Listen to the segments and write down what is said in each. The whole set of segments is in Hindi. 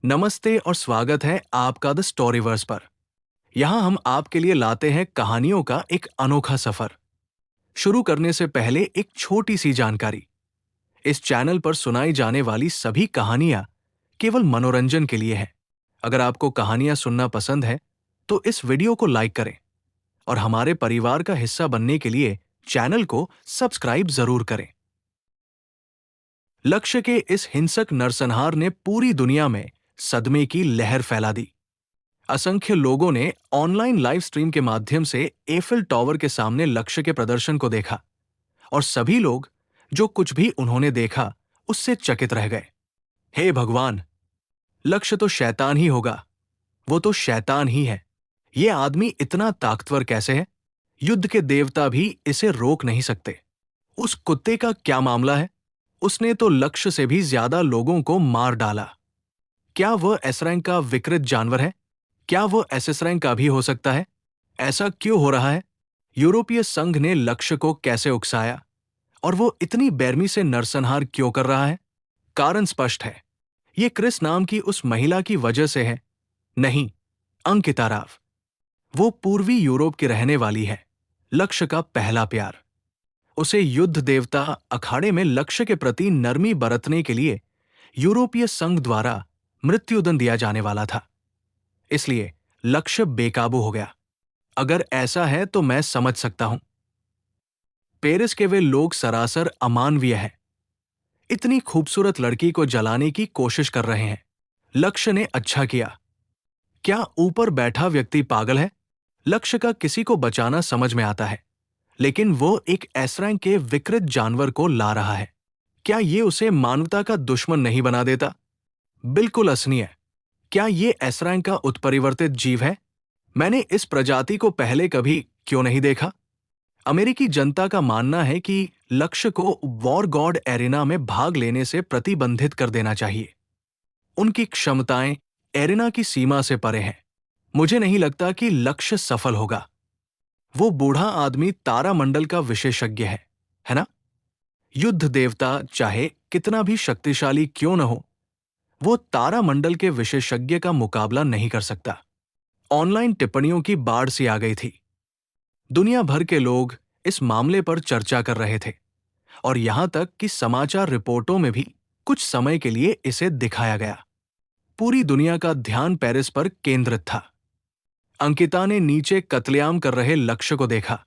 नमस्ते और स्वागत है आपका द स्टोरीवर्स पर। यहाँ हम आपके लिए लाते हैं कहानियों का एक अनोखा सफर। शुरू करने से पहले एक छोटी सी जानकारी। इस चैनल पर सुनाई जाने वाली सभी कहानियां केवल मनोरंजन के लिए हैं। अगर आपको कहानियां सुनना पसंद है तो इस वीडियो को लाइक करें और हमारे परिवार का हिस्सा बनने के लिए चैनल को सब्सक्राइब जरूर करें। लक्ष्य के इस हिंसक नरसंहार ने पूरी दुनिया में सदमे की लहर फैला दी। असंख्य लोगों ने ऑनलाइन लाइव स्ट्रीम के माध्यम से एफिल टॉवर के सामने लक्ष्य के प्रदर्शन को देखा और सभी लोग जो कुछ भी उन्होंने देखा उससे चकित रह गए। हे भगवान, लक्ष्य तो शैतान ही होगा। वो तो शैतान ही है। ये आदमी इतना ताकतवर कैसे है? युद्ध के देवता भी इसे रोक नहीं सकते। उस कुत्ते का क्या मामला है? उसने तो लक्ष्य से भी ज्यादा लोगों को मार डाला। क्या वह एस रैंक का विकृत जानवर है? क्या वह एसएस रैंक का भी हो सकता है? ऐसा क्यों हो रहा है? यूरोपीय संघ ने लक्ष्य को कैसे उकसाया और वो इतनी बेरमी से नरसंहार क्यों कर रहा है? कारण स्पष्ट है। ये क्रिस नाम की उस महिला की वजह से है। नहीं, अंकिता राव। वो पूर्वी यूरोप की रहने वाली है, लक्ष्य का पहला प्यार। उसे युद्ध देवता अखाड़े में लक्ष्य के प्रति नरमी बरतने के लिए यूरोपीय संघ द्वारा मृत्युदंड दिया जाने वाला था। इसलिए लक्ष्य बेकाबू हो गया। अगर ऐसा है तो मैं समझ सकता हूं। पेरिस के वे लोग सरासर अमानवीय हैं। इतनी खूबसूरत लड़की को जलाने की कोशिश कर रहे हैं। लक्ष्य ने अच्छा किया। क्या ऊपर बैठा व्यक्ति पागल है? लक्ष्य का किसी को बचाना समझ में आता है, लेकिन वो एक एस रैंक के विकृत जानवर को ला रहा है। क्या ये उसे मानवता का दुश्मन नहीं बना देता? बिल्कुल असनीय। क्या ये एस रैंक का उत्परिवर्तित जीव है? मैंने इस प्रजाति को पहले कभी क्यों नहीं देखा? अमेरिकी जनता का मानना है कि लक्ष्य को वॉर गॉड एरिना में भाग लेने से प्रतिबंधित कर देना चाहिए। उनकी क्षमताएं एरिना की सीमा से परे हैं। मुझे नहीं लगता कि लक्ष्य सफल होगा। वो बूढ़ा आदमी तारामंडल का विशेषज्ञ है ना? युद्ध देवता चाहे कितना भी शक्तिशाली क्यों न हो, वो तारामंडल के विशेषज्ञ का मुकाबला नहीं कर सकता। ऑनलाइन टिप्पणियों की बाढ़ सी आ गई थी। दुनिया भर के लोग इस मामले पर चर्चा कर रहे थे और यहां तक कि समाचार रिपोर्टों में भी कुछ समय के लिए इसे दिखाया गया। पूरी दुनिया का ध्यान पेरिस पर केंद्रित था। अंकिता ने नीचे कत्लेआम कर रहे लक्ष्य को देखा,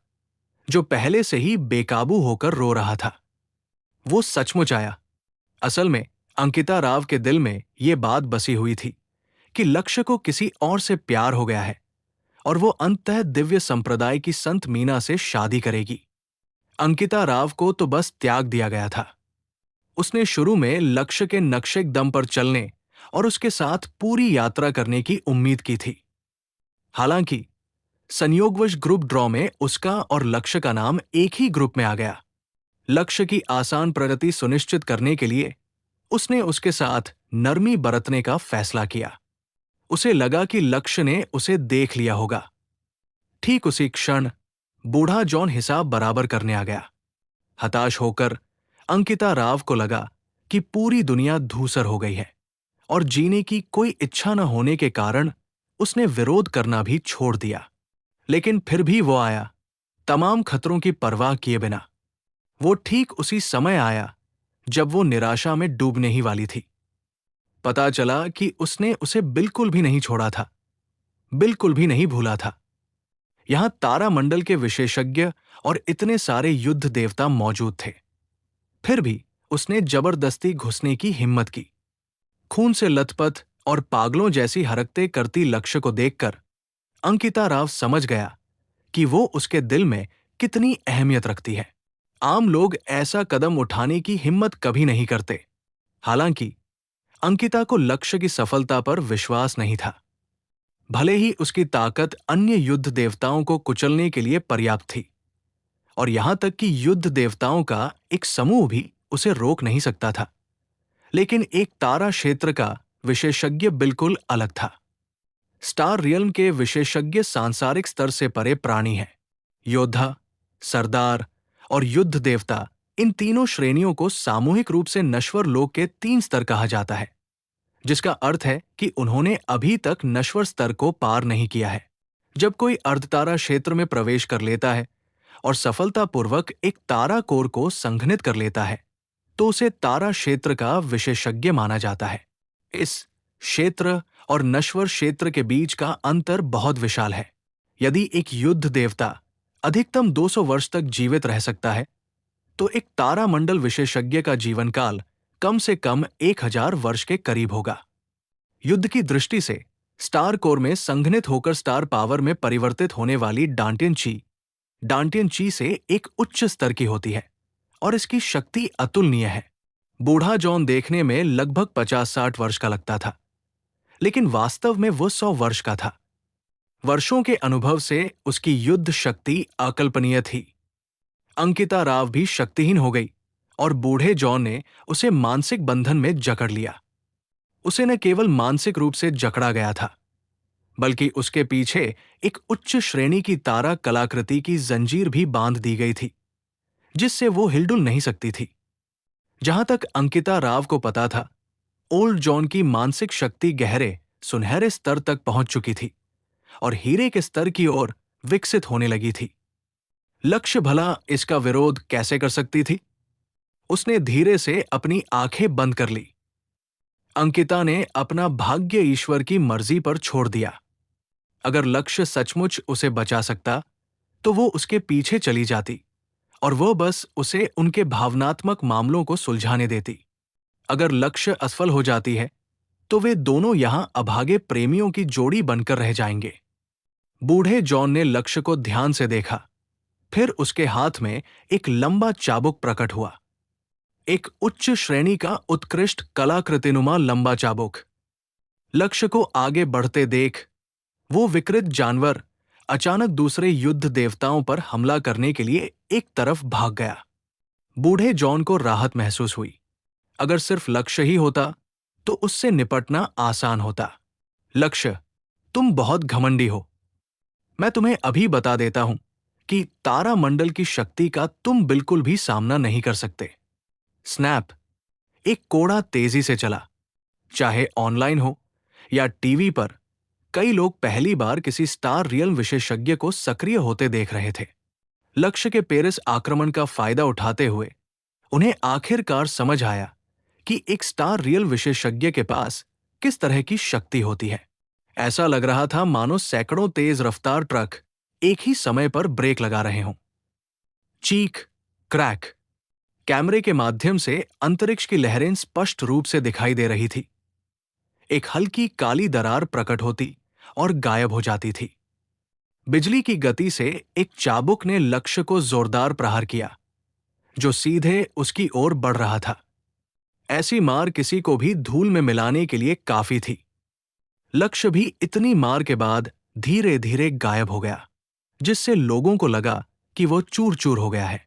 जो पहले से ही बेकाबू होकर रो रहा था। वो सचमुच आया। असल में अंकिता राव के दिल में ये बात बसी हुई थी कि लक्ष्य को किसी और से प्यार हो गया है और वो अंततः दिव्य संप्रदाय की संत मीना से शादी करेगी। अंकिता राव को तो बस त्याग दिया गया था। उसने शुरू में लक्ष्य के नक्शे दम पर चलने और उसके साथ पूरी यात्रा करने की उम्मीद की थी। हालांकि संयोगवश ग्रुप ड्रॉ में उसका और लक्ष्य का नाम एक ही ग्रुप में आ गया। लक्ष्य की आसान प्रगति सुनिश्चित करने के लिए उसने उसके साथ नरमी बरतने का फैसला किया। उसे लगा कि लक्ष्य ने उसे देख लिया होगा। ठीक उसी क्षण बूढ़ा जॉन हिसाब बराबर करने आ गया। हताश होकर अंकिता राव को लगा कि पूरी दुनिया धूसर हो गई है और जीने की कोई इच्छा न होने के कारण उसने विरोध करना भी छोड़ दिया। लेकिन फिर भी वो आया, तमाम खतरों की परवाह किए बिना। वो ठीक उसी समय आया जब वो निराशा में डूबने ही वाली थी। पता चला कि उसने उसे बिल्कुल भी नहीं छोड़ा था, बिल्कुल भी नहीं भूला था। यहां तारामंडल के विशेषज्ञ और इतने सारे युद्ध देवता मौजूद थे। फिर भी उसने जबरदस्ती घुसने की हिम्मत की। खून से लथपथ और पागलों जैसी हरकतें करती लक्ष्य को देखकर अंकिता राव समझ गया कि वो उसके दिल में कितनी अहमियत रखती है। आम लोग ऐसा कदम उठाने की हिम्मत कभी नहीं करते। हालांकि अंकिता को लक्ष्य की सफलता पर विश्वास नहीं था। भले ही उसकी ताकत अन्य युद्ध देवताओं को कुचलने के लिए पर्याप्त थी और यहां तक कि युद्ध देवताओं का एक समूह भी उसे रोक नहीं सकता था, लेकिन एक तारा क्षेत्र का विशेषज्ञ बिल्कुल अलग था। स्टार रियल्म के विशेषज्ञ सांसारिक स्तर से परे प्राणी हैं। योद्धा, सरदार और युद्ध देवता, इन तीनों श्रेणियों को सामूहिक रूप से नश्वर लोक के 3 स्तर कहा जाता है, जिसका अर्थ है कि उन्होंने अभी तक नश्वर स्तर को पार नहीं किया है। जब कोई अर्धतारा क्षेत्र में प्रवेश कर लेता है और सफलतापूर्वक एक तारा कोर को संघनित कर लेता है, तो उसे तारा क्षेत्र का विशेषज्ञ माना जाता है। इस क्षेत्र और नश्वर क्षेत्र के बीच का अंतर बहुत विशाल है। यदि एक युद्ध देवता अधिकतम 200 वर्ष तक जीवित रह सकता है, तो एक तारामंडल विशेषज्ञ का जीवन काल कम से कम 1000 वर्ष के करीब होगा। युद्ध की दृष्टि से स्टार कोर में संघनित होकर स्टार पावर में परिवर्तित होने वाली डांटियन ची से एक उच्च स्तर की होती है और इसकी शक्ति अतुलनीय है। बूढ़ा जॉन देखने में लगभग 50-60 वर्ष का लगता था, लेकिन वास्तव में वो 100 वर्ष का था। वर्षों के अनुभव से उसकी युद्ध शक्ति अकल्पनीय थी। अंकिता राव भी शक्तिहीन हो गई और बूढ़े जॉन ने उसे मानसिक बंधन में जकड़ लिया। उसे न केवल मानसिक रूप से जकड़ा गया था, बल्कि उसके पीछे एक उच्च श्रेणी की तारा कलाकृति की जंजीर भी बांध दी गई थी, जिससे वो हिलडुल नहीं सकती थी। जहां तक अंकिता राव को पता था, ओल्ड जॉन की मानसिक शक्ति गहरे सुनहरे स्तर तक पहुंच चुकी थी और हीरे के स्तर की ओर विकसित होने लगी थी। लक्ष्य भला इसका विरोध कैसे कर सकती थी? उसने धीरे से अपनी आंखें बंद कर ली। अंकिता ने अपना भाग्य ईश्वर की मर्जी पर छोड़ दिया। अगर लक्ष्य सचमुच उसे बचा सकता, तो वो उसके पीछे चली जाती और वो बस उसे उनके भावनात्मक मामलों को सुलझाने देती। अगर लक्ष्य असफल हो जाती है, तो वे दोनों यहां अभागे प्रेमियों की जोड़ी बनकर रह जाएंगे। बूढ़े जॉन ने लक्ष्य को ध्यान से देखा। फिर उसके हाथ में एक लंबा चाबुक प्रकट हुआ, एक उच्च श्रेणी का उत्कृष्ट कलाकृतिनुमा लंबा चाबुक। लक्ष्य को आगे बढ़ते देख वो विकृत जानवर अचानक दूसरे युद्ध देवताओं पर हमला करने के लिए एक तरफ भाग गया। बूढ़े जॉन को राहत महसूस हुई। अगर सिर्फ लक्ष्य ही होता तो उससे निपटना आसान होता। लक्ष्य, तुम बहुत घमंडी हो। मैं तुम्हें अभी बता देता हूं कि तारामंडल की शक्ति का तुम बिल्कुल भी सामना नहीं कर सकते। स्नैप। एक कोड़ा तेजी से चला। चाहे ऑनलाइन हो या टीवी पर, कई लोग पहली बार किसी स्टार रियल विशेषज्ञ को सक्रिय होते देख रहे थे। लक्ष्य के पेरिस आक्रमण का फायदा उठाते हुए उन्हें आखिरकार समझ आया कि एक स्टार रियल विशेषज्ञ के पास किस तरह की शक्ति होती है। ऐसा लग रहा था मानो सैकड़ों तेज रफ्तार ट्रक एक ही समय पर ब्रेक लगा रहे हों। चीख, क्रैक। कैमरे के माध्यम से अंतरिक्ष की लहरें स्पष्ट रूप से दिखाई दे रही थी। एक हल्की काली दरार प्रकट होती और गायब हो जाती थी। बिजली की गति से एक चाबुक ने लक्ष्य को जोरदार प्रहार किया, जो सीधे उसकी ओर बढ़ रहा था। ऐसी मार किसी को भी धूल में मिलाने के लिए काफी थी। लक्ष्य भी इतनी मार के बाद धीरे धीरे गायब हो गया, जिससे लोगों को लगा कि वो चूर चूर हो गया है।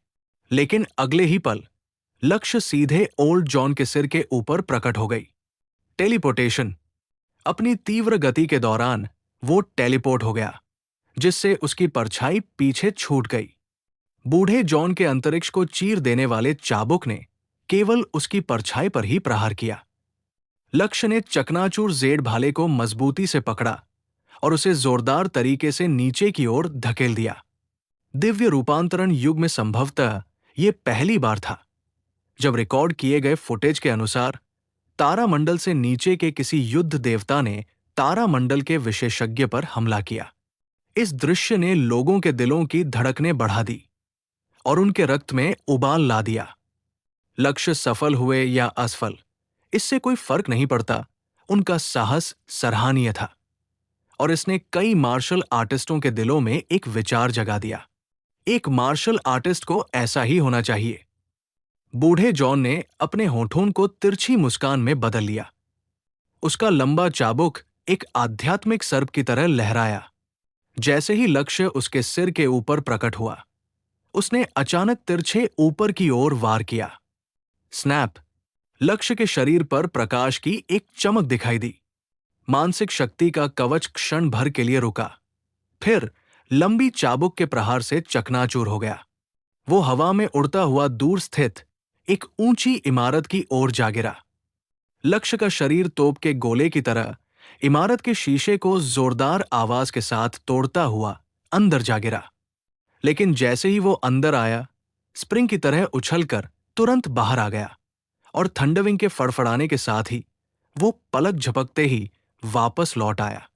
लेकिन अगले ही पल लक्ष्य सीधे ओल्ड जॉन के सिर के ऊपर प्रकट हो गई। टेलीपोर्टेशन। अपनी तीव्र गति के दौरान वो टेलीपोर्ट हो गया, जिससे उसकी परछाई पीछे छूट गई। बूढ़े जॉन के अंतरिक्ष को चीर देने वाले चाबुक ने केवल उसकी परछाई पर ही प्रहार किया। लक्ष्य ने चकनाचूर जेड भाले को मजबूती से पकड़ा और उसे जोरदार तरीके से नीचे की ओर धकेल दिया। दिव्य रूपांतरण युग में संभवतः ये पहली बार था जब रिकॉर्ड किए गए फुटेज के अनुसार तारामंडल से नीचे के किसी युद्ध देवता ने तारामंडल के विशेषज्ञ पर हमला किया। इस दृश्य ने लोगों के दिलों की धड़कनें बढ़ा दी और उनके रक्त में उबाल ला दिया। लक्ष्य सफल हुए या असफल, इससे कोई फर्क नहीं पड़ता। उनका साहस सराहनीय था और इसने कई मार्शल आर्टिस्टों के दिलों में एक विचार जगा दिया। एक मार्शल आर्टिस्ट को ऐसा ही होना चाहिए। बूढ़े जॉन ने अपने होठों को तिरछी मुस्कान में बदल लिया। उसका लंबा चाबुक एक आध्यात्मिक सर्प की तरह लहराया। जैसे ही लक्ष्य उसके सिर के ऊपर प्रकट हुआ, उसने अचानक तिरछे ऊपर की ओर वार किया। स्नैप। लक्ष्य के शरीर पर प्रकाश की एक चमक दिखाई दी। मानसिक शक्ति का कवच क्षण भर के लिए रुका, फिर लंबी चाबुक के प्रहार से चकनाचूर हो गया। वो हवा में उड़ता हुआ दूर स्थित एक ऊंची इमारत की ओर जा गिरा। लक्ष्य का शरीर तोप के गोले की तरह इमारत के शीशे को जोरदार आवाज के साथ तोड़ता हुआ अंदर जा गिरा। लेकिन जैसे ही वो अंदर आया, स्प्रिंग की तरह उछलकर तुरंत बाहर आ गया और थंडरविंग के फड़फड़ाने के साथ ही वो पलक झपकते ही वापस लौट आया।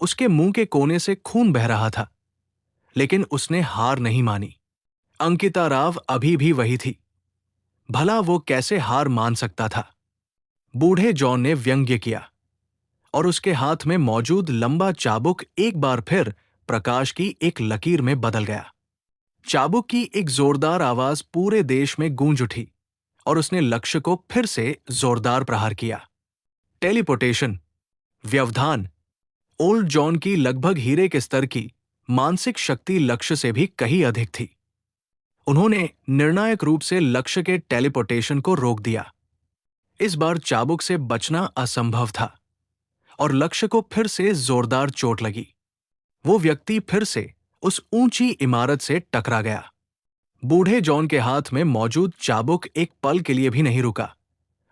उसके मुंह के कोने से खून बह रहा था, लेकिन उसने हार नहीं मानी। अंकिता राव अभी भी वही थी। भला वो कैसे हार मान सकता था? बूढ़े जॉन ने व्यंग्य किया और उसके हाथ में मौजूद लंबा चाबुक एक बार फिर प्रकाश की एक लकीर में बदल गया। चाबुक की एक जोरदार आवाज पूरे देश में गूंज उठी और उसने लक्ष्य को फिर से जोरदार प्रहार किया। टेलीपोर्टेशन, व्यवधान, ओल्ड जॉन की लगभग हीरे के स्तर की मानसिक शक्ति लक्ष्य से भी कहीं अधिक थी। उन्होंने निर्णायक रूप से लक्ष्य के टेलीपोर्टेशन को रोक दिया। इस बार चाबुक से बचना असंभव था और लक्ष्य को फिर से जोरदार चोट लगी। वो व्यक्ति फिर से उस ऊंची इमारत से टकरा गया। बूढ़े जॉन के हाथ में मौजूद चाबुक एक पल के लिए भी नहीं रुका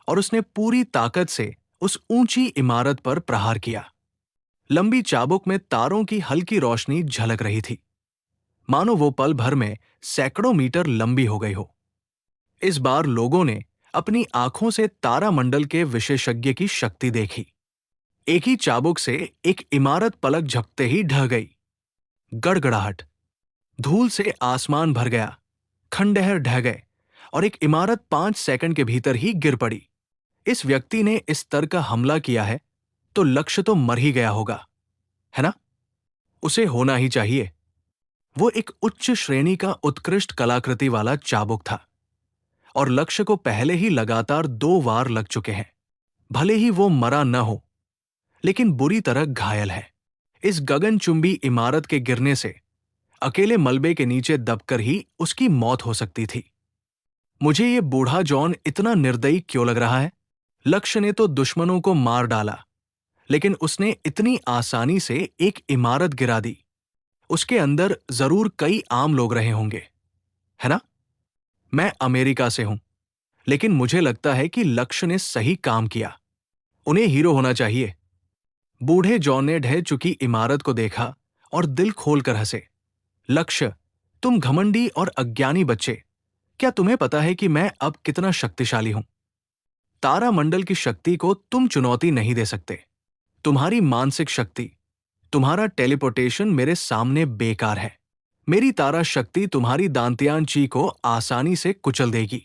और उसने पूरी ताकत से उस ऊंची इमारत पर प्रहार किया। लंबी चाबुक में तारों की हल्की रोशनी झलक रही थी, मानो वो पल भर में सैकड़ों मीटर लंबी हो गई हो। इस बार लोगों ने अपनी आंखों से तारामंडल के विशेषज्ञ की शक्ति देखी। एक ही चाबुक से एक इमारत पलक झपकते ही ढह गई। गड़गड़ाहट, धूल से आसमान भर गया, खंडहर ढह गए और एक इमारत 5 सेकंड के भीतर ही गिर पड़ी। इस व्यक्ति ने इस स्तर का हमला किया है तो लक्ष्य तो मर ही गया होगा, है ना? उसे होना ही चाहिए। वो एक उच्च श्रेणी का उत्कृष्ट कलाकृति वाला चाबुक था और लक्ष्य को पहले ही लगातार 2 वार लग चुके हैं। भले ही वो मरा न हो, लेकिन बुरी तरह घायल है। इस गगनचुंबी इमारत के गिरने से अकेले मलबे के नीचे दबकर ही उसकी मौत हो सकती थी। मुझे ये बूढ़ा जॉन इतना निर्दयी क्यों लग रहा है? लक्ष्य ने तो दुश्मनों को मार डाला, लेकिन उसने इतनी आसानी से एक इमारत गिरा दी। उसके अंदर जरूर कई आम लोग रहे होंगे, है ना? मैं अमेरिका से हूं, लेकिन मुझे लगता है कि लक्ष्य ने सही काम किया। उन्हें हीरो होना चाहिए। बूढ़े जॉन ने ढह चुकी इमारत को देखा और दिल खोलकर हंसे। लक्ष्य, तुम घमंडी और अज्ञानी बच्चे, क्या तुम्हें पता है कि मैं अब कितना शक्तिशाली हूं? तारामंडल की शक्ति को तुम चुनौती नहीं दे सकते। तुम्हारी मानसिक शक्ति, तुम्हारा टेलीपोर्टेशन मेरे सामने बेकार है। मेरी तारा शक्ति तुम्हारी दांतियान ची को आसानी से कुचल देगी।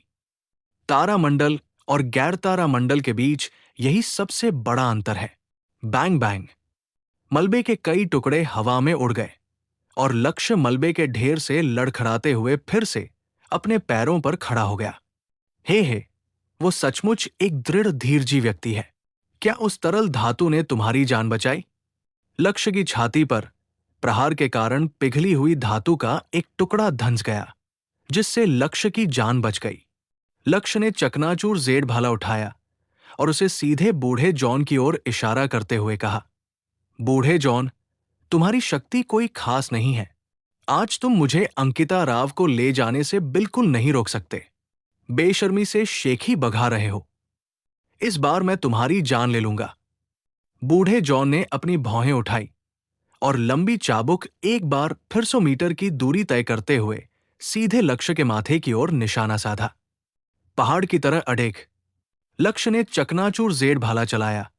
तारामंडल और गैर तारामंडल के बीच यही सबसे बड़ा अंतर है। बैंग बैंग, मलबे के कई टुकड़े हवा में उड़ गए और लक्ष्य मलबे के ढेर से लड़खड़ाते हुए फिर से अपने पैरों पर खड़ा हो गया। हे, वो सचमुच एक दृढ़ धीरजी व्यक्ति है। क्या उस तरल धातु ने तुम्हारी जान बचाई? लक्ष्य की छाती पर प्रहार के कारण पिघली हुई धातु का एक टुकड़ा धंस गया, जिससे लक्ष्य की जान बच गई। लक्ष्य ने चकनाचूर जेड भाला उठाया और उसे सीधे बूढ़े जॉन की ओर इशारा करते हुए कहा, बूढ़े जॉन, तुम्हारी शक्ति कोई खास नहीं है। आज तुम मुझे अंकिता राव को ले जाने से बिल्कुल नहीं रोक सकते। बेशर्मी से शेखी बघा रहे हो। इस बार मैं तुम्हारी जान ले लूंगा। बूढ़े जॉन ने अपनी भौहें उठाई और लंबी चाबुक एक बार फिर 100 मीटर की दूरी तय करते हुए सीधे लक्ष्य के माथे की ओर निशाना साधा। पहाड़ की तरह अड़ेग लक्ष्य ने चकनाचूर जेड भाला चलाया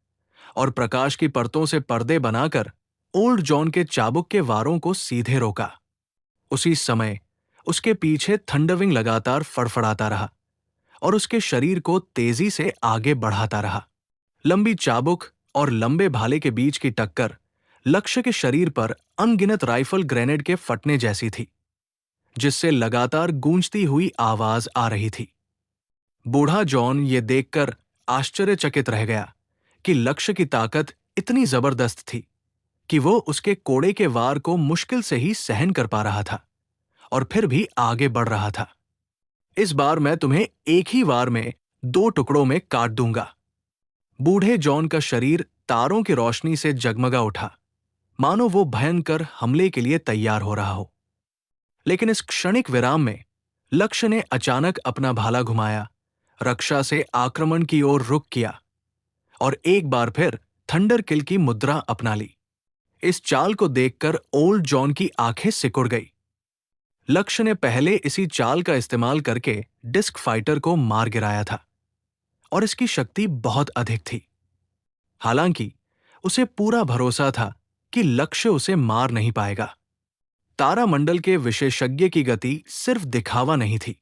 और प्रकाश की परतों से पर्दे बनाकर ओल्ड जॉन के चाबुक के वारों को सीधे रोका। उसी समय उसके पीछे थंडरविंग लगातार फड़फड़ाता रहा और उसके शरीर को तेजी से आगे बढ़ाता रहा। लंबी चाबुक और लंबे भाले के बीच की टक्कर लक्ष्य के शरीर पर अनगिनत राइफल ग्रेनेड के फटने जैसी थी, जिससे लगातार गूंजती हुई आवाज आ रही थी। बूढ़ा जॉन ये देखकर आश्चर्यचकित रह गया कि लक्ष्य की ताकत इतनी जबरदस्त थी कि वो उसके कोड़े के वार को मुश्किल से ही सहन कर पा रहा था और फिर भी आगे बढ़ रहा था। इस बार मैं तुम्हें एक ही वार में 2 टुकड़ों में काट दूंगा। बूढ़े जॉन का शरीर तारों की रोशनी से जगमगा उठा, मानो वो भयंकर हमले के लिए तैयार हो रहा हो। लेकिन इस क्षणिक विराम में लक्ष्य ने अचानक अपना भाला घुमाया, रक्षा से आक्रमण की ओर रुख किया और एक बार फिर थंडर किल की मुद्रा अपना ली। इस चाल को देखकर ओल्ड जॉन की आंखें सिकुड़ गई। लक्ष्य ने पहले इसी चाल का इस्तेमाल करके डिस्क फाइटर को मार गिराया था और इसकी शक्ति बहुत अधिक थी। हालांकि उसे पूरा भरोसा था कि लक्ष्य उसे मार नहीं पाएगा। तारामंडल के विशेषज्ञ की गति सिर्फ दिखावा नहीं थी,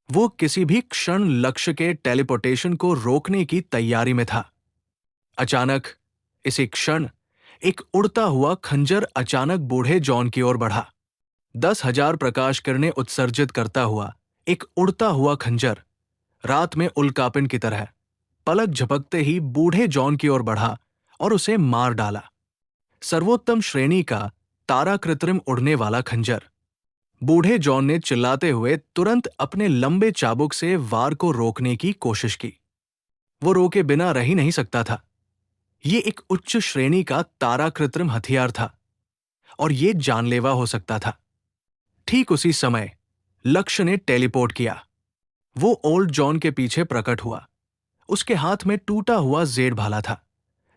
वो किसी भी क्षण लक्ष्य के टेलीपोर्टेशन को रोकने की तैयारी में था। अचानक इसी क्षण एक उड़ता हुआ खंजर अचानक बूढ़े जॉन की ओर बढ़ा। 10,000 प्रकाश किरणें उत्सर्जित करता हुआ एक उड़ता हुआ खंजर रात में उल्कापिंड की तरह पलक झपकते ही बूढ़े जॉन की ओर बढ़ा और उसे मार डाला। सर्वोत्तम श्रेणी का तारा कृत्रिम उड़ने वाला खंजर। बूढ़े जॉन ने चिल्लाते हुए तुरंत अपने लंबे चाबुक से वार को रोकने की कोशिश की। वो रोके बिना रह ही नहीं सकता था। ये एक उच्च श्रेणी का तारा कृत्रिम हथियार था और ये जानलेवा हो सकता था। ठीक उसी समय लक्ष्य ने टेलीपोर्ट किया। वो ओल्ड जॉन के पीछे प्रकट हुआ। उसके हाथ में टूटा हुआ जेड भाला था,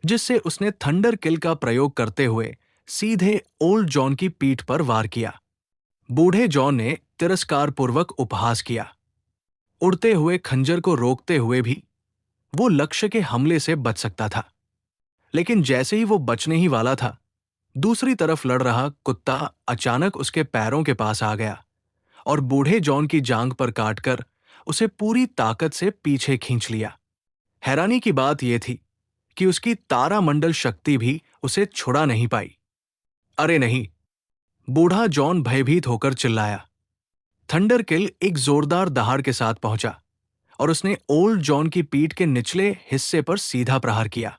जिससे उसने थंडर किल का प्रयोग करते हुए सीधे ओल्ड जॉन की पीठ पर वार किया। बूढ़े जॉन ने तिरस्कारपूर्वक उपहास किया। उड़ते हुए खंजर को रोकते हुए भी वो लक्ष्य के हमले से बच सकता था, लेकिन जैसे ही वो बचने ही वाला था, दूसरी तरफ लड़ रहा कुत्ता अचानक उसके पैरों के पास आ गया और बूढ़े जॉन की जांघ पर काटकर उसे पूरी ताकत से पीछे खींच लिया। हैरानी की बात यह थी कि उसकी तारामंडल शक्ति भी उसे छुड़ा नहीं पाई। अरे नहीं! बूढ़ा जॉन भयभीत होकर चिल्लाया। थंडर किल एक जोरदार दहाड़ के साथ पहुंचा और उसने ओल्ड जॉन की पीठ के निचले हिस्से पर सीधा प्रहार किया।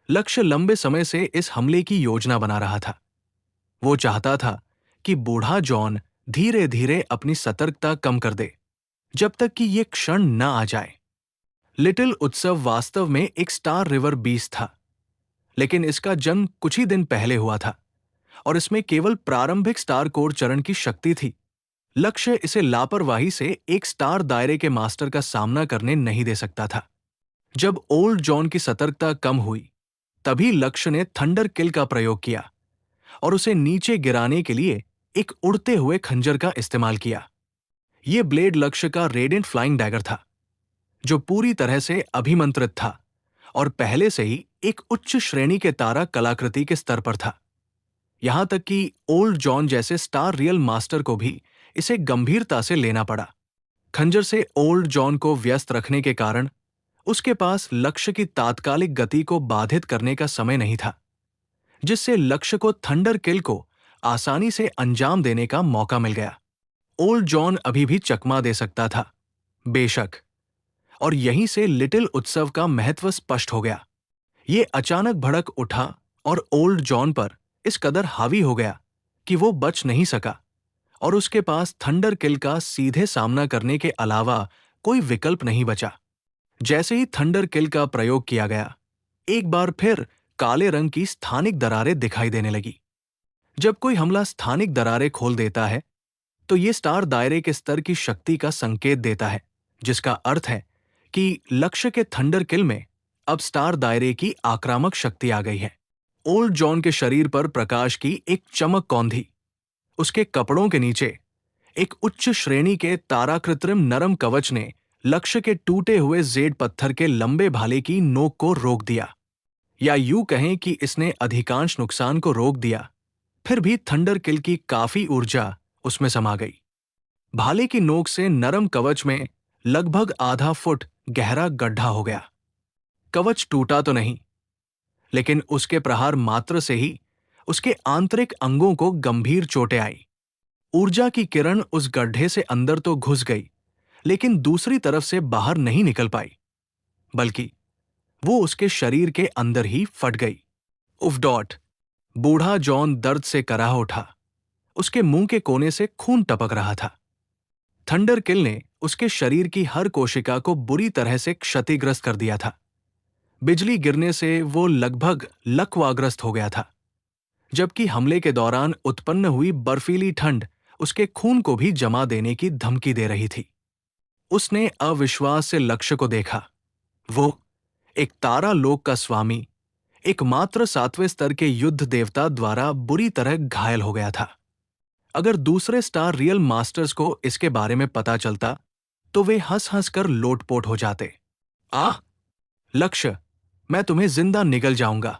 लक्ष्य लंबे समय से इस हमले की योजना बना रहा था। वो चाहता था कि बूढ़ा जॉन धीरे धीरे अपनी सतर्कता कम कर दे, जब तक कि ये क्षण न आ जाए। लिटिल उत्सव वास्तव में एक स्टार रिवर बीस्ट था, लेकिन इसका जन्म कुछ ही दिन पहले हुआ था और इसमें केवल प्रारंभिक स्टार कोर चरण की शक्ति थी। लक्ष्य इसे लापरवाही से एक स्टार दायरे के मास्टर का सामना करने नहीं दे सकता था। जब ओल्ड जॉन की सतर्कता कम हुई, तभी लक्ष्य ने थंडर किल का प्रयोग किया और उसे नीचे गिराने के लिए एक उड़ते हुए खंजर का इस्तेमाल किया। यह ब्लेड लक्ष्य का रेडिएंट फ्लाइंग डैगर था, जो पूरी तरह से अभिमंत्रित था और पहले से ही एक उच्च श्रेणी के तारा कलाकृति के स्तर पर था। यहां तक कि ओल्ड जॉन जैसे स्टार रियल मास्टर को भी इसे गंभीरता से लेना पड़ा। खंजर से ओल्ड जॉन को व्यस्त रखने के कारण उसके पास लक्ष्य की तात्कालिक गति को बाधित करने का समय नहीं था, जिससे लक्ष्य को थंडर किल को आसानी से अंजाम देने का मौका मिल गया। ओल्ड जॉन अभी भी चकमा दे सकता था, बेशक, और यहीं से लिटिल उत्सव का महत्व स्पष्ट हो गया। ये अचानक भड़क उठा और ओल्ड जॉन पर इस कदर हावी हो गया कि वो बच नहीं सका और उसके पास थंडर किल का सीधे सामना करने के अलावा कोई विकल्प नहीं बचा। जैसे ही थंडर किल का प्रयोग किया गया, एक बार फिर काले रंग की स्थानिक दरारें दिखाई देने लगी। जब कोई हमला स्थानिक दरारें खोल देता है, तो ये स्टार दायरे के स्तर की शक्ति का संकेत देता है, जिसका अर्थ है कि लक्ष्य के थंडर किल में अब स्टार दायरे की आक्रामक शक्ति आ गई है। ओल्ड जॉन के शरीर पर प्रकाश की एक चमक कौंधी। उसके कपड़ों के नीचे एक उच्च श्रेणी के तारा कृत्रिम नरम कवच ने लक्ष्य के टूटे हुए जेड पत्थर के लंबे भाले की नोक को रोक दिया, या यूं कहें कि इसने अधिकांश नुकसान को रोक दिया। फिर भी थंडर किल की काफी ऊर्जा उसमें समा गई। भाले की नोक से नरम कवच में लगभग आधा फुट गहरा गड्ढा हो गया। कवच टूटा तो नहीं, लेकिन उसके प्रहार मात्र से ही उसके आंतरिक अंगों को गंभीर चोटें आई। ऊर्जा की किरण उस गड्ढे से अंदर तो घुस गई, लेकिन दूसरी तरफ से बाहर नहीं निकल पाई, बल्कि वो उसके शरीर के अंदर ही फट गई। उफ डॉट! बूढ़ा जॉन दर्द से कराह उठा। उसके मुंह के कोने से खून टपक रहा था। थंडर किल ने उसके शरीर की हर कोशिका को बुरी तरह से क्षतिग्रस्त कर दिया था। बिजली गिरने से वो लगभग लकवाग्रस्त हो गया था, जबकि हमले के दौरान उत्पन्न हुई बर्फीली ठंड उसके खून को भी जमा देने की धमकी दे रही थी। उसने अविश्वास से लक्ष्य को देखा। वो एक तारा लोक का स्वामी, एकमात्र 7वें स्तर के युद्ध देवता द्वारा बुरी तरह घायल हो गया था। अगर दूसरे स्टार रियल मास्टर्स को इसके बारे में पता चलता तो वे हंस हंस कर लोटपोट हो जाते। आह लक्ष्य, मैं तुम्हें जिंदा निगल जाऊंगा।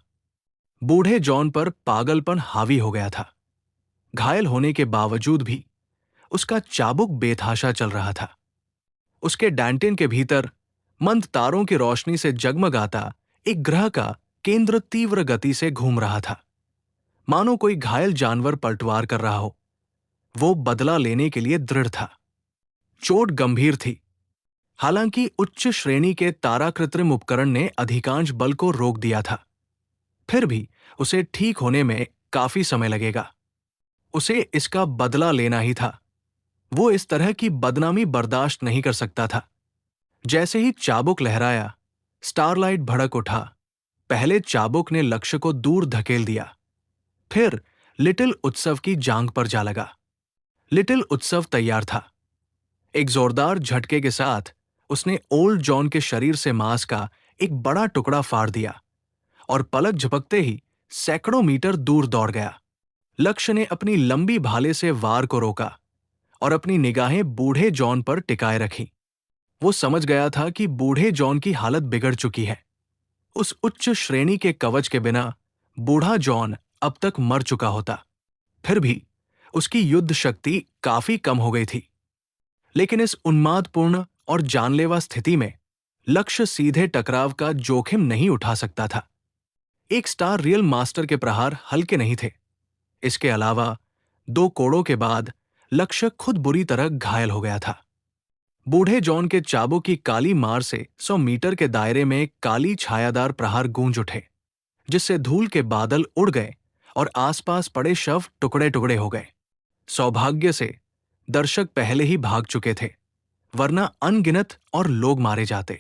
बूढ़े जॉन पर पागलपन हावी हो गया था। घायल होने के बावजूद भी उसका चाबुक बेतहाशा चल रहा था। उसके डैंटिन के भीतर मंद तारों की रोशनी से जगमगाता एक ग्रह का केंद्र तीव्र गति से घूम रहा था, मानो कोई घायल जानवर पलटवार कर रहा हो। वो बदला लेने के लिए दृढ़ था। चोट गंभीर थी, हालांकि उच्च श्रेणी के तारा कृत्रिम उपकरण ने अधिकांश बल को रोक दिया था। फिर भी उसे ठीक होने में काफी समय लगेगा। उसे इसका बदला लेना ही था। वो इस तरह की बदनामी बर्दाश्त नहीं कर सकता था। जैसे ही चाबुक लहराया, स्टारलाइट भड़क उठा। पहले चाबुक ने लक्ष्य को दूर धकेल दिया, फिर लिटिल उत्सव की जांघ पर जा लगा। लिटिल उत्सव तैयार था। एक जोरदार झटके के साथ उसने ओल्ड जॉन के शरीर से मांस का एक बड़ा टुकड़ा फाड़ दिया और पलक झपकते ही सैकड़ों मीटर दूर दौड़ गया। लक्ष्य ने अपनी लंबी भाले से वार को रोका और अपनी निगाहें बूढ़े जॉन पर टिकाए रखी। वो समझ गया था कि बूढ़े जॉन की हालत बिगड़ चुकी है। उस उच्च श्रेणी के कवच के बिना बूढ़ा जॉन अब तक मर चुका होता। फिर भी उसकी युद्ध शक्ति काफी कम हो गई थी। लेकिन इस उन्मादपूर्ण और जानलेवा स्थिति में लक्ष्य सीधे टकराव का जोखिम नहीं उठा सकता था। एक स्टार रियल मास्टर के प्रहार हल्के नहीं थे। इसके अलावा 2 कोड़ों के बाद लक्ष्य खुद बुरी तरह घायल हो गया था। बूढ़े जॉन के चाबुक की काली मार से 100 मीटर के दायरे में काली छायादार प्रहार गूंज उठे, जिससे धूल के बादल उड़ गए और आसपास पड़े शव टुकड़े टुकड़े हो गए। सौभाग्य से दर्शक पहले ही भाग चुके थे, वरना अनगिनत और लोग मारे जाते।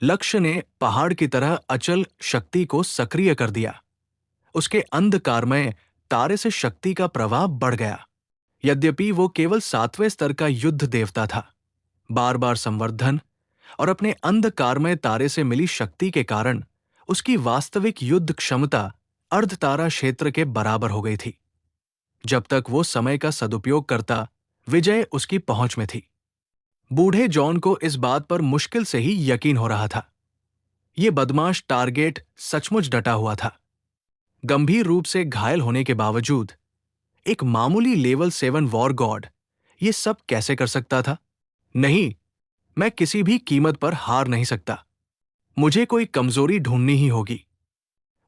लक्ष्य ने पहाड़ की तरह अचल शक्ति को सक्रिय कर दिया। उसके अंधकारमय तारे से शक्ति का प्रवाह बढ़ गया। यद्यपि वो केवल 7वें स्तर का युद्ध देवता था, बार बार संवर्धन और अपने अंधकारमय तारे से मिली शक्ति के कारण उसकी वास्तविक युद्ध क्षमता अर्धतारा क्षेत्र के बराबर हो गई थी। जब तक वो समय का सदुपयोग करता, विजय उसकी पहुंच में थी। बूढ़े जॉन को इस बात पर मुश्किल से ही यकीन हो रहा था। ये बदमाश टारगेट सचमुच डटा हुआ था। गंभीर रूप से घायल होने के बावजूद एक मामूली लेवल 7 वॉर गॉड ये सब कैसे कर सकता था? नहीं, मैं किसी भी कीमत पर हार नहीं सकता। मुझे कोई कमजोरी ढूंढनी ही होगी।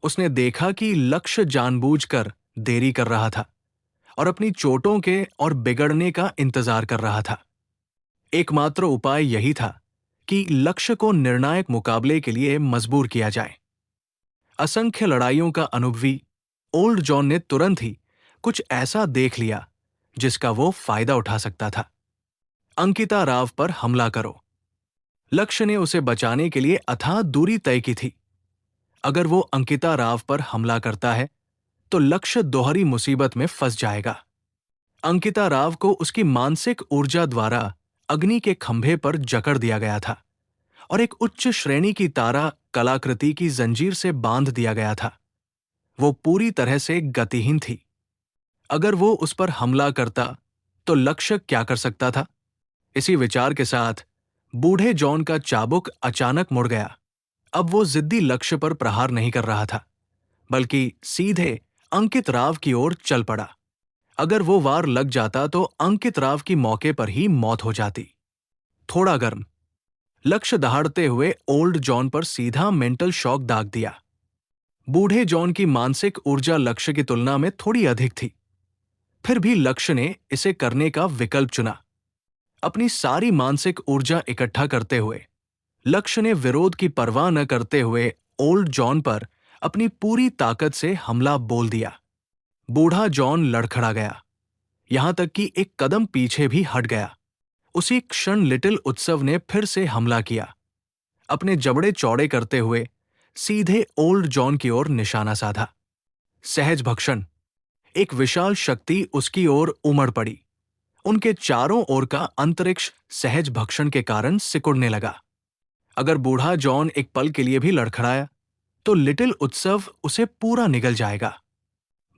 उसने देखा कि लक्ष्य जानबूझकर देरी कर रहा था और अपनी चोटों के और बिगड़ने का इंतजार कर रहा था। एकमात्र उपाय यही था कि लक्ष्य को निर्णायक मुकाबले के लिए मजबूर किया जाए। असंख्य लड़ाइयों का अनुभवी ओल्ड जॉन ने तुरंत ही कुछ ऐसा देख लिया जिसका वो फायदा उठा सकता था। अंकिता राव पर हमला करो। लक्ष्य ने उसे बचाने के लिए अथाह दूरी तय की थी। अगर वो अंकिता राव पर हमला करता है तो लक्ष्य दोहरी मुसीबत में फंस जाएगा। अंकिता राव को उसकी मानसिक ऊर्जा द्वारा अग्नि के खंभे पर जकड़ दिया गया था और एक उच्च श्रेणी की तारा कलाकृति की जंजीर से बांध दिया गया था। वो पूरी तरह से गतिहीन थी। अगर वो उस पर हमला करता तो लक्ष्य क्या कर सकता था? इसी विचार के साथ बूढ़े जॉन का चाबुक अचानक मुड़ गया। अब वो जिद्दी लक्ष्य पर प्रहार नहीं कर रहा था, बल्कि सीधे अंकित राव की ओर चल पड़ा। अगर वो वार लग जाता तो अंकित राव की मौके पर ही मौत हो जाती। थोड़ा गर्म। लक्ष्य दहाड़ते हुए ओल्ड जॉन पर सीधा मेंटल शॉक दाग दिया। बूढ़े जॉन की मानसिक ऊर्जा लक्ष्य की तुलना में थोड़ी अधिक थी। फिर भी लक्ष्य ने इसे करने का विकल्प चुना। अपनी सारी मानसिक ऊर्जा इकट्ठा करते हुए लक्ष्य ने विरोध की परवाह न करते हुए ओल्ड जॉन पर अपनी पूरी ताकत से हमला बोल दिया। बूढ़ा जॉन लड़खड़ा गया, यहां तक कि एक कदम पीछे भी हट गया। उसी क्षण लिटिल उत्सव ने फिर से हमला किया, अपने जबड़े चौड़े करते हुए सीधे ओल्ड जॉन की ओर निशाना साधा। सहज भक्षण। एक विशाल शक्ति उसकी ओर उमड़ पड़ी। उनके चारों ओर का अंतरिक्ष सहज भक्षण के कारण सिकुड़ने लगा। अगर बूढ़ा जॉन एक पल के लिए भी लड़खड़ाया तो लिटिल उत्सव उसे पूरा निगल जाएगा।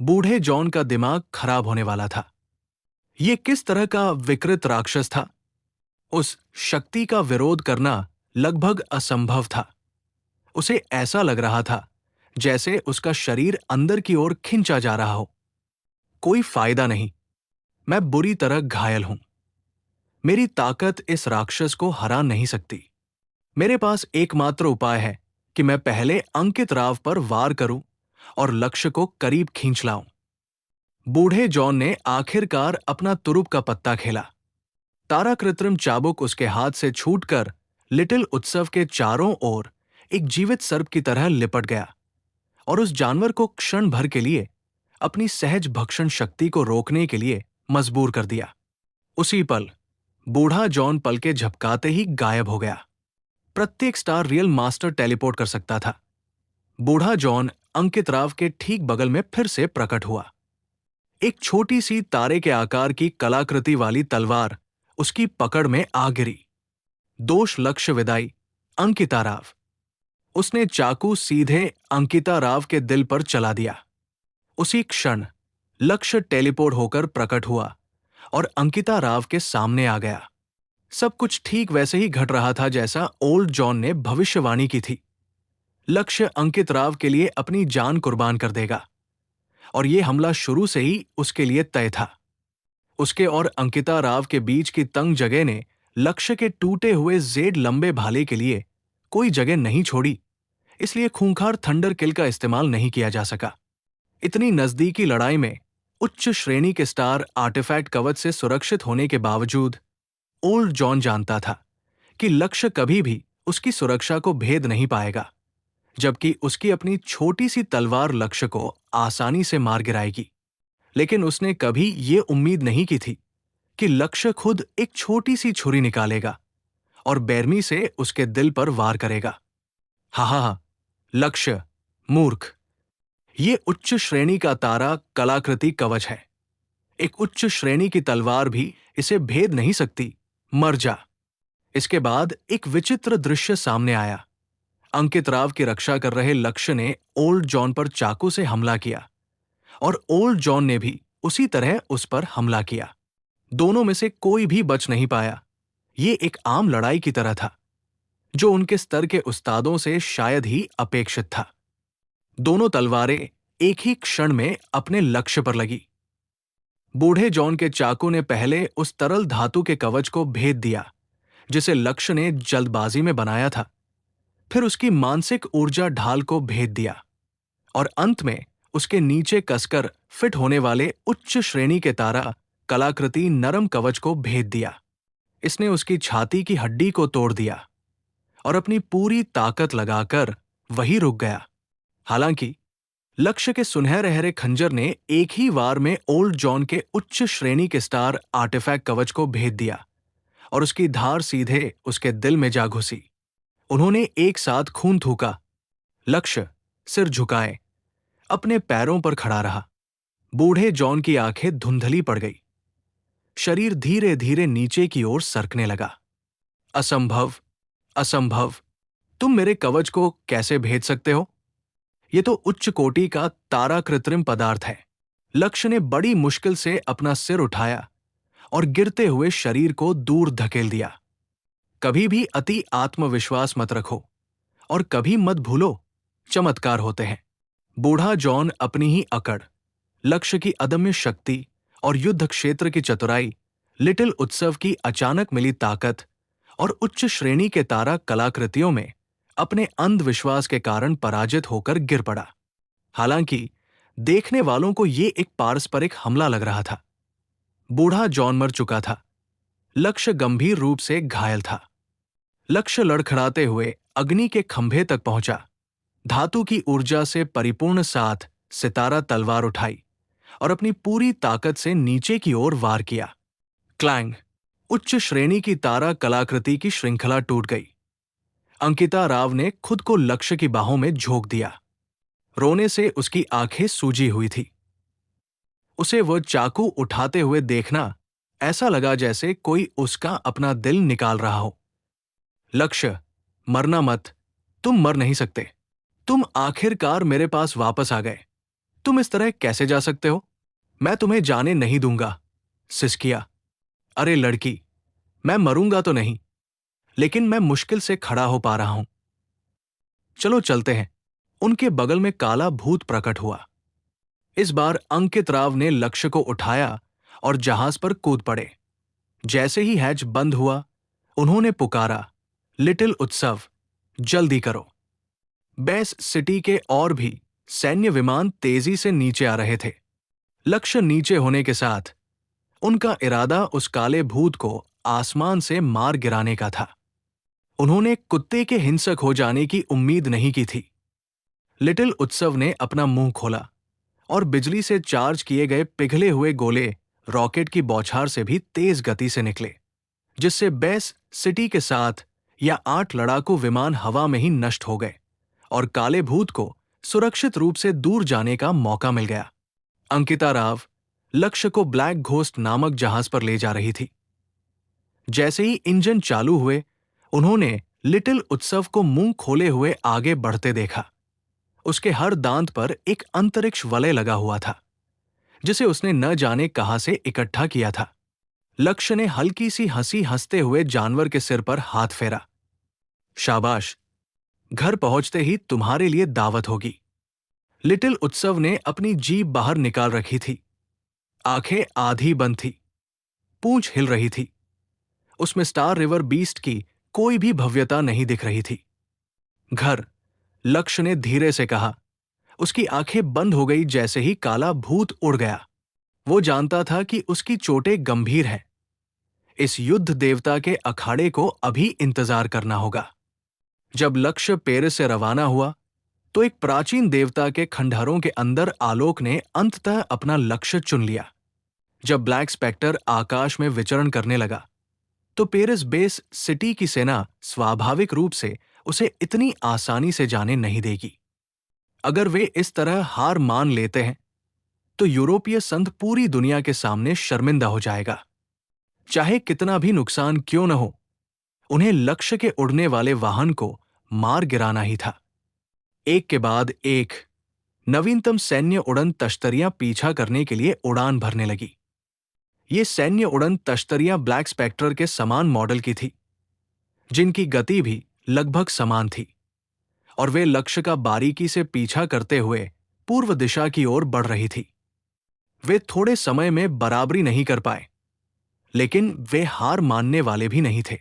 बूढ़े जॉन का दिमाग खराब होने वाला था। ये किस तरह का विकृत राक्षस था? उस शक्ति का विरोध करना लगभग असंभव था। उसे ऐसा लग रहा था जैसे उसका शरीर अंदर की ओर खिंचा जा रहा हो। कोई फायदा नहीं, मैं बुरी तरह घायल हूं। मेरी ताकत इस राक्षस को हरा नहीं सकती। मेरे पास एकमात्र उपाय है कि मैं पहले अंकित राव पर वार करूं और लक्ष्य को करीब खींच लाऊं। बूढ़े जॉन ने आखिरकार अपना तुरुप का पत्ता खेला। तारा कृत्रिम चाबुक उसके हाथ से छूटकर लिटिल उत्सव के चारों ओर एक जीवित सर्प की तरह लिपट गया और उस जानवर को क्षण भर के लिए अपनी सहज भक्षण शक्ति को रोकने के लिए मजबूर कर दिया। उसी पल बूढ़ा जॉन पल के झपकाते ही गायब हो गया। प्रत्येक स्टार रियल मास्टर टेलीपोर्ट कर सकता था। बूढ़ा जॉन अंकित राव के ठीक बगल में फिर से प्रकट हुआ। एक छोटी सी तारे के आकार की कलाकृति वाली तलवार उसकी पकड़ में आ गिरी। दोष लक्ष्य विदाई अंकिता राव। उसने चाकू सीधे अंकिता राव के दिल पर चला दिया। उसी क्षण लक्ष्य टेलीपोर्ट होकर प्रकट हुआ और अंकिता राव के सामने आ गया। सब कुछ ठीक वैसे ही घट रहा था जैसा ओल्ड जॉन ने भविष्यवाणी की थी। लक्ष्य अंकित राव के लिए अपनी जान कुर्बान कर देगा और यह हमला शुरू से ही उसके लिए तय था। उसके और अंकिता राव के बीच की तंग जगह ने लक्ष्य के टूटे हुए जेड लंबे भाले के लिए कोई जगह नहीं छोड़ी, इसलिए खूंखार थंडर किल का इस्तेमाल नहीं किया जा सका। इतनी नजदीकी लड़ाई में उच्च श्रेणी के स्टार आर्टिफैक्ट कवच से सुरक्षित होने के बावजूद ओल्ड जॉन जानता था कि लक्ष्य कभी भी उसकी सुरक्षा को भेद नहीं पाएगा, जबकि उसकी अपनी छोटी सी तलवार लक्ष्य को आसानी से मार गिराएगी। लेकिन उसने कभी ये उम्मीद नहीं की थी कि लक्ष्य खुद एक छोटी सी छुरी निकालेगा और बेरमी से उसके दिल पर वार करेगा। हा, लक्ष्य मूर्ख। ये उच्च श्रेणी का तारा कलाकृति कवच है। एक उच्च श्रेणी की तलवार भी इसे भेद नहीं सकती। मर जा। इसके बाद एक विचित्र दृश्य सामने आया। अंकित राव की रक्षा कर रहे लक्ष्य ने ओल्ड जॉन पर चाकू से हमला किया और ओल्ड जॉन ने भी उसी तरह उस पर हमला किया। दोनों में से कोई भी बच नहीं पाया। ये एक आम लड़ाई की तरह था, जो उनके स्तर के उस्तादों से शायद ही अपेक्षित था। दोनों तलवारें एक ही क्षण में अपने लक्ष्य पर लगी। बूढ़े जॉन के चाकू ने पहले उस तरल धातु के कवच को भेद दिया जिसे लक्ष्य ने जल्दबाजी में बनाया था, फिर उसकी मानसिक ऊर्जा ढाल को भेद दिया और अंत में उसके नीचे कसकर फिट होने वाले उच्च श्रेणी के तारा कलाकृति नरम कवच को भेद दिया। इसने उसकी छाती की हड्डी को तोड़ दिया और अपनी पूरी ताकत लगाकर वहीं रुक गया। हालांकि लक्ष्य के सुनहरे खंजर ने एक ही वार में ओल्ड जॉन के उच्च श्रेणी के स्टार आर्टिफैक्ट कवच को भेद दिया और उसकी धार सीधे उसके दिल में जा घुसी। उन्होंने एक साथ खून थूका। लक्ष्य सिर झुकाए अपने पैरों पर खड़ा रहा। बूढ़े जॉन की आंखें धुंधली पड़ गई। शरीर धीरे धीरे नीचे की ओर सरकने लगा। असंभव, असंभव। तुम मेरे कवच को कैसे भेद सकते हो? यह तो उच्च कोटि का तारा कृत्रिम पदार्थ है। लक्ष्य ने बड़ी मुश्किल से अपना सिर उठाया और गिरते हुए शरीर को दूर धकेल दिया। कभी भी अति आत्मविश्वास मत रखो और कभी मत भूलो, चमत्कार होते हैं। बूढ़ा जॉन अपनी ही अकड़, लक्ष्य की अदम्य शक्ति और युद्ध क्षेत्र की चतुराई, लिटिल उत्सव की अचानक मिली ताकत और उच्च श्रेणी के तारा कलाकृतियों में अपने अंधविश्वास के कारण पराजित होकर गिर पड़ा। हालांकि देखने वालों को यह एक पारस्परिक हमला लग रहा था। बूढ़ा जॉन मर चुका था। लक्ष्य गंभीर रूप से घायल था। लक्ष्य लड़खड़ाते हुए अग्नि के खंभे तक पहुंचा। धातु की ऊर्जा से परिपूर्ण साथ सितारा तलवार उठाई और अपनी पूरी ताकत से नीचे की ओर वार किया। क्लैंग! उच्च श्रेणी की तारा कलाकृति की श्रृंखला टूट गई। अंकिता राव ने खुद को लक्ष्य की बाहों में झोंक दिया। रोने से उसकी आंखें सूजी हुई थी। उसे वह चाकू उठाते हुए देखना ऐसा लगा जैसे कोई उसका अपना दिल निकाल रहा हो। लक्ष्य मरना मत, तुम मर नहीं सकते। तुम आखिरकार मेरे पास वापस आ गए। तुम इस तरह कैसे जा सकते हो? मैं तुम्हें जाने नहीं दूंगा, सिसकिया। अरे लड़की, मैं मरूंगा तो नहीं, लेकिन मैं मुश्किल से खड़ा हो पा रहा हूं। चलो चलते हैं। उनके बगल में काला भूत प्रकट हुआ। इस बार अंकित राव ने लक्ष्य को उठाया और जहाज पर कूद पड़े। जैसे ही हैच बंद हुआ, उन्होंने पुकारा, लिटिल उत्सव, जल्दी करो। बेस सिटी के और भी सैन्य विमान तेजी से नीचे आ रहे थे। लक्ष्य नीचे होने के साथ उनका इरादा उस काले भूत को आसमान से मार गिराने का था। उन्होंने कुत्ते के हिंसक हो जाने की उम्मीद नहीं की थी। लिटिल उत्सव ने अपना मुंह खोला और बिजली से चार्ज किए गए पिघले हुए गोले रॉकेट की बौछार से भी तेज गति से निकले, जिससे बेस सिटी के 7 या 8 लड़ाकू विमान हवा में ही नष्ट हो गए और काले भूत को सुरक्षित रूप से दूर जाने का मौका मिल गया। अंकिता राव लक्ष्य को ब्लैक घोस्ट नामक जहाज पर ले जा रही थी। जैसे ही इंजन चालू हुए, उन्होंने लिटिल उत्सव को मुंह खोले हुए आगे बढ़ते देखा। उसके हर दांत पर एक अंतरिक्ष वलय लगा हुआ था, जिसे उसने न जाने कहां से इकट्ठा किया था। लक्ष्य ने हल्की सी हंसी हंसते हुए जानवर के सिर पर हाथ फेरा। शाबाश, घर पहुंचते ही तुम्हारे लिए दावत होगी। लिटिल उत्सव ने अपनी जीभ बाहर निकाल रखी थी। आंखें आधी बंद थी, पूंछ हिल रही थी। उसमें स्टार रिवर बीस्ट की कोई भी भव्यता नहीं दिख रही थी। घर, लक्ष्य ने धीरे से कहा। उसकी आंखें बंद हो गई जैसे ही काला भूत उड़ गया। वो जानता था कि उसकी चोटें गंभीर हैं। इस युद्ध देवता के अखाड़े को अभी इंतजार करना होगा। जब लक्ष्य पेरिस से रवाना हुआ, तो एक प्राचीन देवता के खंडहरों के अंदर आलोक ने अंततः अपना लक्ष्य चुन लिया। जब ब्लैक स्पेक्टर आकाश में विचरण करने लगा, तो पेरिस बेस सिटी की सेना स्वाभाविक रूप से उसे इतनी आसानी से जाने नहीं देगी। अगर वे इस तरह हार मान लेते हैं, तो यूरोपीय संघ पूरी दुनिया के सामने शर्मिंदा हो जाएगा। चाहे कितना भी नुकसान क्यों न हो, उन्हें लक्ष्य के उड़ने वाले वाहन को मार गिराना ही था। एक के बाद एक नवीनतम सैन्य उड़न तश्तरियां पीछा करने के लिए उड़ान भरने लगी। ये सैन्य उड़न तश्तरियां ब्लैक स्पेक्टर के समान मॉडल की थी, जिनकी गति भी लगभग समान थी, और वे लक्ष्य का बारीकी से पीछा करते हुए पूर्व दिशा की ओर बढ़ रही थी। वे थोड़े समय में बराबरी नहीं कर पाए, लेकिन वे हार मानने वाले भी नहीं थे।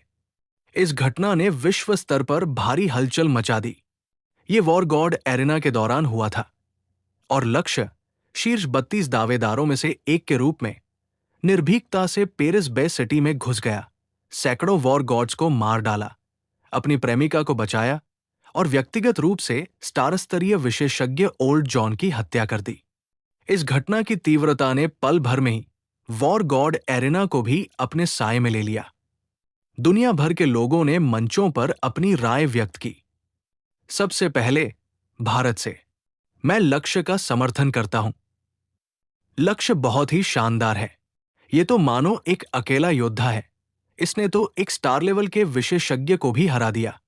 इस घटना ने विश्व स्तर पर भारी हलचल मचा दी। ये वॉर गॉड एरेना के दौरान हुआ था, और लक्ष्य शीर्ष 32 दावेदारों में से एक के रूप में निर्भीकता से पेरिस बे सिटी में घुस गया, सैकड़ों वॉर गॉड्स को मार डाला, अपनी प्रेमिका को बचाया और व्यक्तिगत रूप से स्टार स्तरीय विशेषज्ञ ओल्ड जॉन की हत्या कर दी। इस घटना की तीव्रता ने पल भर में ही वॉर गॉड एरेना को भी अपने साये में ले लिया। दुनिया भर के लोगों ने मंचों पर अपनी राय व्यक्त की। सबसे पहले भारत से मैं लक्ष्य का समर्थन करता हूं। लक्ष्य बहुत ही शानदार है। ये तो मानो एक अकेला योद्धा है। इसने तो एक स्टार लेवल के विशेषज्ञ को भी हरा दिया।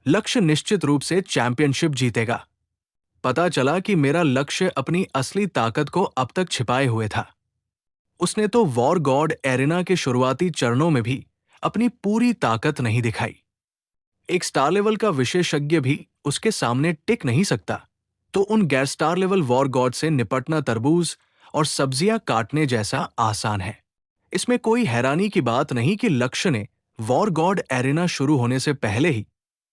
लक्ष्य निश्चित रूप से चैंपियनशिप जीतेगा। पता चला कि मेरा लक्ष्य अपनी असली ताकत को अब तक छिपाए हुए था। उसने तो वॉर गॉड एरेना के शुरुआती चरणों में भी अपनी पूरी ताकत नहीं दिखाई। एक स्टार लेवल का विशेषज्ञ भी उसके सामने टिक नहीं सकता, तो उन गैर स्टार लेवल वॉर गॉड से निपटना तरबूज और सब्जियां काटने जैसा आसान है। इसमें कोई हैरानी की बात नहीं कि लक्ष्य ने वॉर गॉड एरेना शुरू होने से पहले ही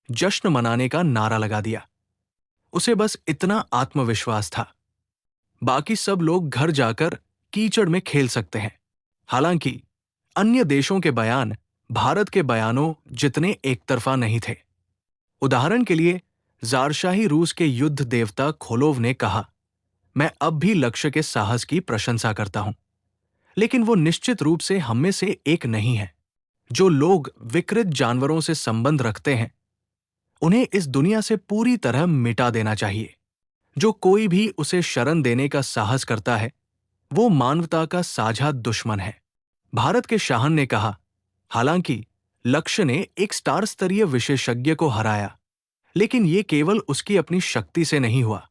जश्न मनाने का नारा लगा दिया। उसे बस इतना आत्मविश्वास था। बाकी सब लोग घर जाकर कीचड़ में खेल सकते हैं। हालांकि अन्य देशों के बयान भारत के बयानों जितने एकतरफा नहीं थे। उदाहरण के लिए ज़ारशाही रूस के युद्ध देवता खोलोव ने कहा, मैं अब भी लक्ष्य के साहस की प्रशंसा करता हूं, लेकिन वो निश्चित रूप से हम में से एक नहीं है। जो लोग विकृत जानवरों से संबंध रखते हैं, उन्हें इस दुनिया से पूरी तरह मिटा देना चाहिए। जो कोई भी उसे शरण देने का साहस करता है, वो मानवता का साझा दुश्मन है। भारत के शाहन ने कहा, हालांकि लक्ष्य ने एक स्टार स्तरीय विशेषज्ञ को हराया, लेकिन ये केवल उसकी अपनी शक्ति से नहीं हुआ।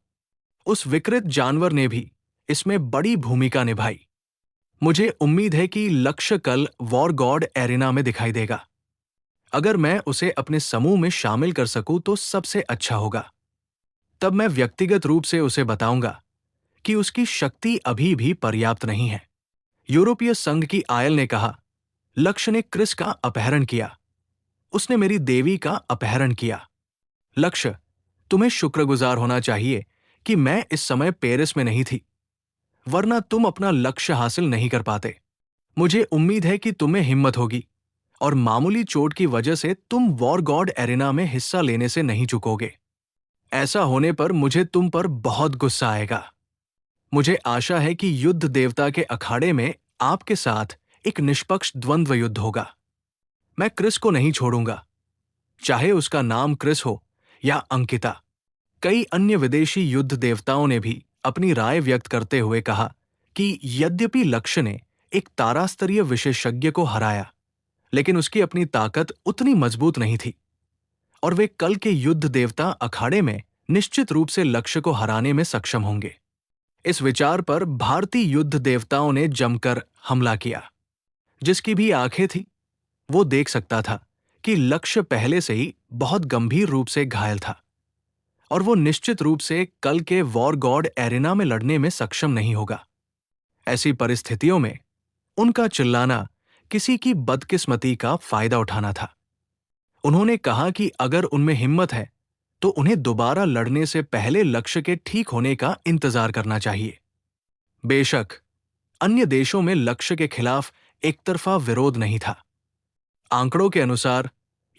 उस विकृत जानवर ने भी इसमें बड़ी भूमिका निभाई। मुझे उम्मीद है कि लक्ष्य कल वॉर गॉड एरिना में दिखाई देगा। अगर मैं उसे अपने समूह में शामिल कर सकूं तो सबसे अच्छा होगा। तब मैं व्यक्तिगत रूप से उसे बताऊंगा कि उसकी शक्ति अभी भी पर्याप्त नहीं है। यूरोपीय संघ की आयल ने कहा, लक्ष्य ने क्रिस का अपहरण किया। उसने मेरी देवी का अपहरण किया। लक्ष्य, तुम्हें शुक्रगुजार होना चाहिए कि मैं इस समय पेरिस में नहीं थी, वरना तुम अपना लक्ष्य हासिल नहीं कर पाते। मुझे उम्मीद है कि तुम्हें हिम्मत होगी और मामूली चोट की वजह से तुम वॉर गॉड एरिना में हिस्सा लेने से नहीं चूकोगे। ऐसा होने पर मुझे तुम पर बहुत गुस्सा आएगा। मुझे आशा है कि युद्ध देवता के अखाड़े में आपके साथ एक निष्पक्ष द्वंद्व युद्ध होगा। मैं क्रिस को नहीं छोड़ूंगा, चाहे उसका नाम क्रिस हो या अंकिता। कई अन्य विदेशी युद्ध देवताओं ने भी अपनी राय व्यक्त करते हुए कहा कि यद्यपि लक्ष्य ने एक तारास्तरीय विशेषज्ञ को हराया, लेकिन उसकी अपनी ताकत उतनी मजबूत नहीं थी और वे कल के युद्ध देवता अखाड़े में निश्चित रूप से लक्ष्य को हराने में सक्षम होंगे। इस विचार पर भारतीय युद्ध देवताओं ने जमकर हमला किया। जिसकी भी आंखें थी, वो देख सकता था कि लक्ष्य पहले से ही बहुत गंभीर रूप से घायल था और वो निश्चित रूप से कल के वॉर गॉड एरिना में लड़ने में सक्षम नहीं होगा। ऐसी परिस्थितियों में उनका चिल्लाना किसी की बदकिस्मती का फायदा उठाना था। उन्होंने कहा कि अगर उनमें हिम्मत है तो उन्हें दोबारा लड़ने से पहले लक्ष्य के ठीक होने का इंतजार करना चाहिए। बेशक अन्य देशों में लक्ष्य के खिलाफ एकतरफा विरोध नहीं था। आंकड़ों के अनुसार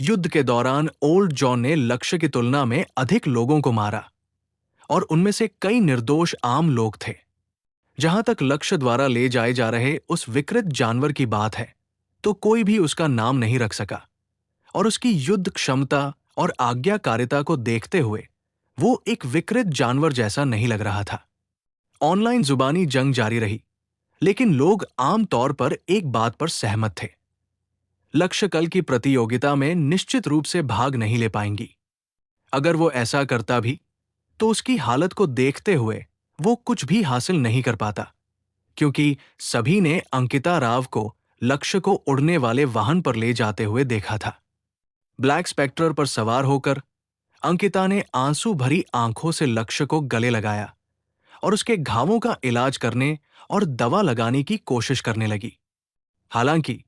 युद्ध के दौरान ओल्ड जॉन ने लक्ष्य की तुलना में अधिक लोगों को मारा और उनमें से कई निर्दोष आम लोग थे। जहां तक लक्ष्य द्वारा ले जाए जा रहे उस विकृत जानवर की बात है, तो कोई भी उसका नाम नहीं रख सका और उसकी युद्ध क्षमता और आज्ञाकारिता को देखते हुए वो एक विकृत जानवर जैसा नहीं लग रहा था। ऑनलाइन जुबानी जंग जारी रही, लेकिन लोग आम तौर पर एक बात पर सहमत थे। लक्ष्य कल की प्रतियोगिता में निश्चित रूप से भाग नहीं ले पाएंगी। अगर वो ऐसा करता भी तो उसकी हालत को देखते हुए वो कुछ भी हासिल नहीं कर पाता, क्योंकि सभी ने अंकिता राव को लक्ष्य को उड़ने वाले वाहन पर ले जाते हुए देखा था। ब्लैक स्पेक्टर पर सवार होकर अंकिता ने आंसू भरी आंखों से लक्ष्य को गले लगाया और उसके घावों का इलाज करने और दवा लगाने की कोशिश करने लगी। हालांकि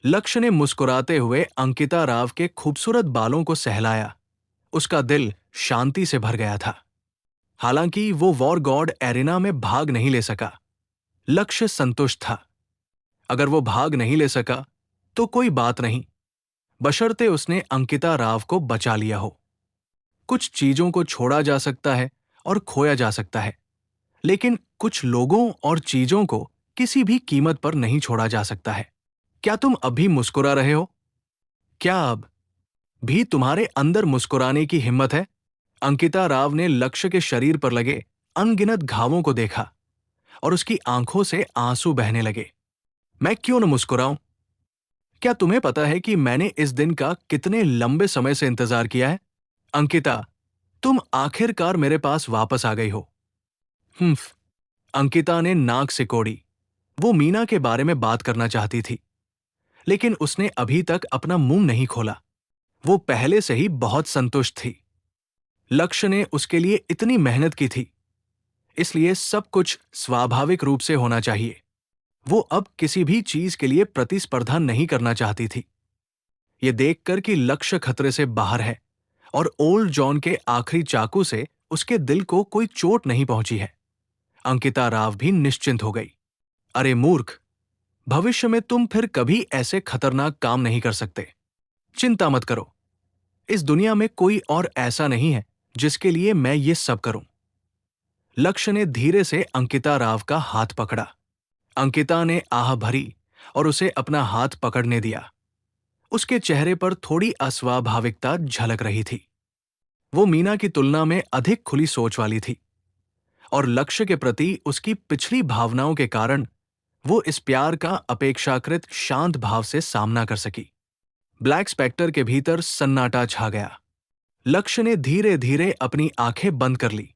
लक्ष्य ने मुस्कुराते हुए अंकिता राव के खूबसूरत बालों को सहलाया। उसका दिल शांति से भर गया था। हालांकि वो वॉर गॉड एरिना में भाग नहीं ले सका, लक्ष्य संतुष्ट था। अगर वो भाग नहीं ले सका तो कोई बात नहीं, बशर्ते उसने अंकिता राव को बचा लिया हो। कुछ चीजों को छोड़ा जा सकता है और खोया जा सकता है, लेकिन कुछ लोगों और चीजों को किसी भी कीमत पर नहीं छोड़ा जा सकता है। क्या तुम अभी मुस्कुरा रहे हो? क्या अब भी तुम्हारे अंदर मुस्कुराने की हिम्मत है? अंकिता राव ने लक्ष्य के शरीर पर लगे अनगिनत घावों को देखा और उसकी आंखों से आंसू बहने लगे। मैं क्यों न मुस्कुराऊं? क्या तुम्हें पता है कि मैंने इस दिन का कितने लंबे समय से इंतजार किया है? अंकिता, तुम आखिरकार मेरे पास वापस आ गई हो। हम्फ। अंकिता ने नाक सिकोड़ी। वो मीना के बारे में बात करना चाहती थी, लेकिन उसने अभी तक अपना मुंह नहीं खोला। वो पहले से ही बहुत संतुष्ट थी। लक्ष्य ने उसके लिए इतनी मेहनत की थी, इसलिए सब कुछ स्वाभाविक रूप से होना चाहिए। वो अब किसी भी चीज के लिए प्रतिस्पर्धा नहीं करना चाहती थी। ये देखकर कि लक्ष्य खतरे से बाहर है और ओल्ड जॉन के आखिरी चाकू से उसके दिल को कोई चोट नहीं पहुंची है, अंकिता राव भी निश्चिंत हो गई। अरे मूर्ख, भविष्य में तुम फिर कभी ऐसे खतरनाक काम नहीं कर सकते। चिंता मत करो, इस दुनिया में कोई और ऐसा नहीं है जिसके लिए मैं ये सब करूं। लक्ष्य ने धीरे से अंकिता राव का हाथ पकड़ा। अंकिता ने आह भरी और उसे अपना हाथ पकड़ने दिया। उसके चेहरे पर थोड़ी अस्वाभाविकता झलक रही थी। वो मीना की तुलना में अधिक खुली सोच वाली थी और लक्ष्य के प्रति उसकी पिछली भावनाओं के कारण वो इस प्यार का अपेक्षाकृत शांत भाव से सामना कर सकी। ब्लैक स्पेक्टर के भीतर सन्नाटा छा गया। लक्ष्य ने धीरे धीरे अपनी आंखें बंद कर ली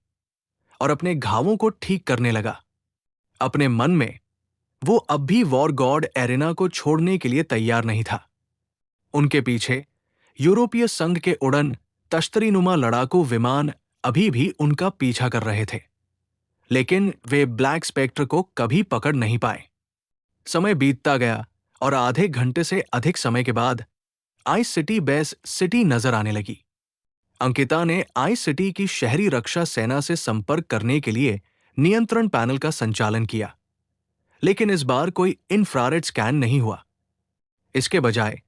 और अपने घावों को ठीक करने लगा। अपने मन में वो अब भी वॉर गॉड एरेना को छोड़ने के लिए तैयार नहीं था। उनके पीछे यूरोपीय संघ के उड़न तश्तरीनुमा लड़ाकू विमान अभी भी उनका पीछा कर रहे थे, लेकिन वे ब्लैक स्पेक्टर को कभी पकड़ नहीं पाए। समय बीतता गया और आधे घंटे से अधिक समय के बाद आई सिटी बेस सिटी नजर आने लगी। अंकिता ने आई सिटी की शहरी रक्षा सेना से संपर्क करने के लिए नियंत्रण पैनल का संचालन किया, लेकिन इस बार कोई इंफ्रारेड स्कैन नहीं हुआ। इसके बजाय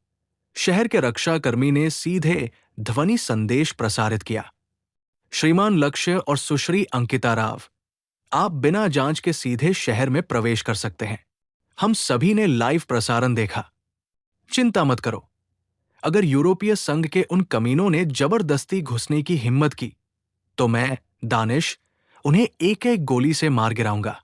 शहर के रक्षाकर्मी ने सीधे ध्वनि संदेश प्रसारित किया। श्रीमान लक्ष्य और सुश्री अंकिता राव, आप बिना जांच के सीधे शहर में प्रवेश कर सकते हैं। हम सभी ने लाइव प्रसारण देखा। चिंता मत करो, अगर यूरोपीय संघ के उन कमीनों ने जबरदस्ती घुसने की हिम्मत की तो मैं, दानिश, उन्हें एक एक गोली से मार गिराऊंगा।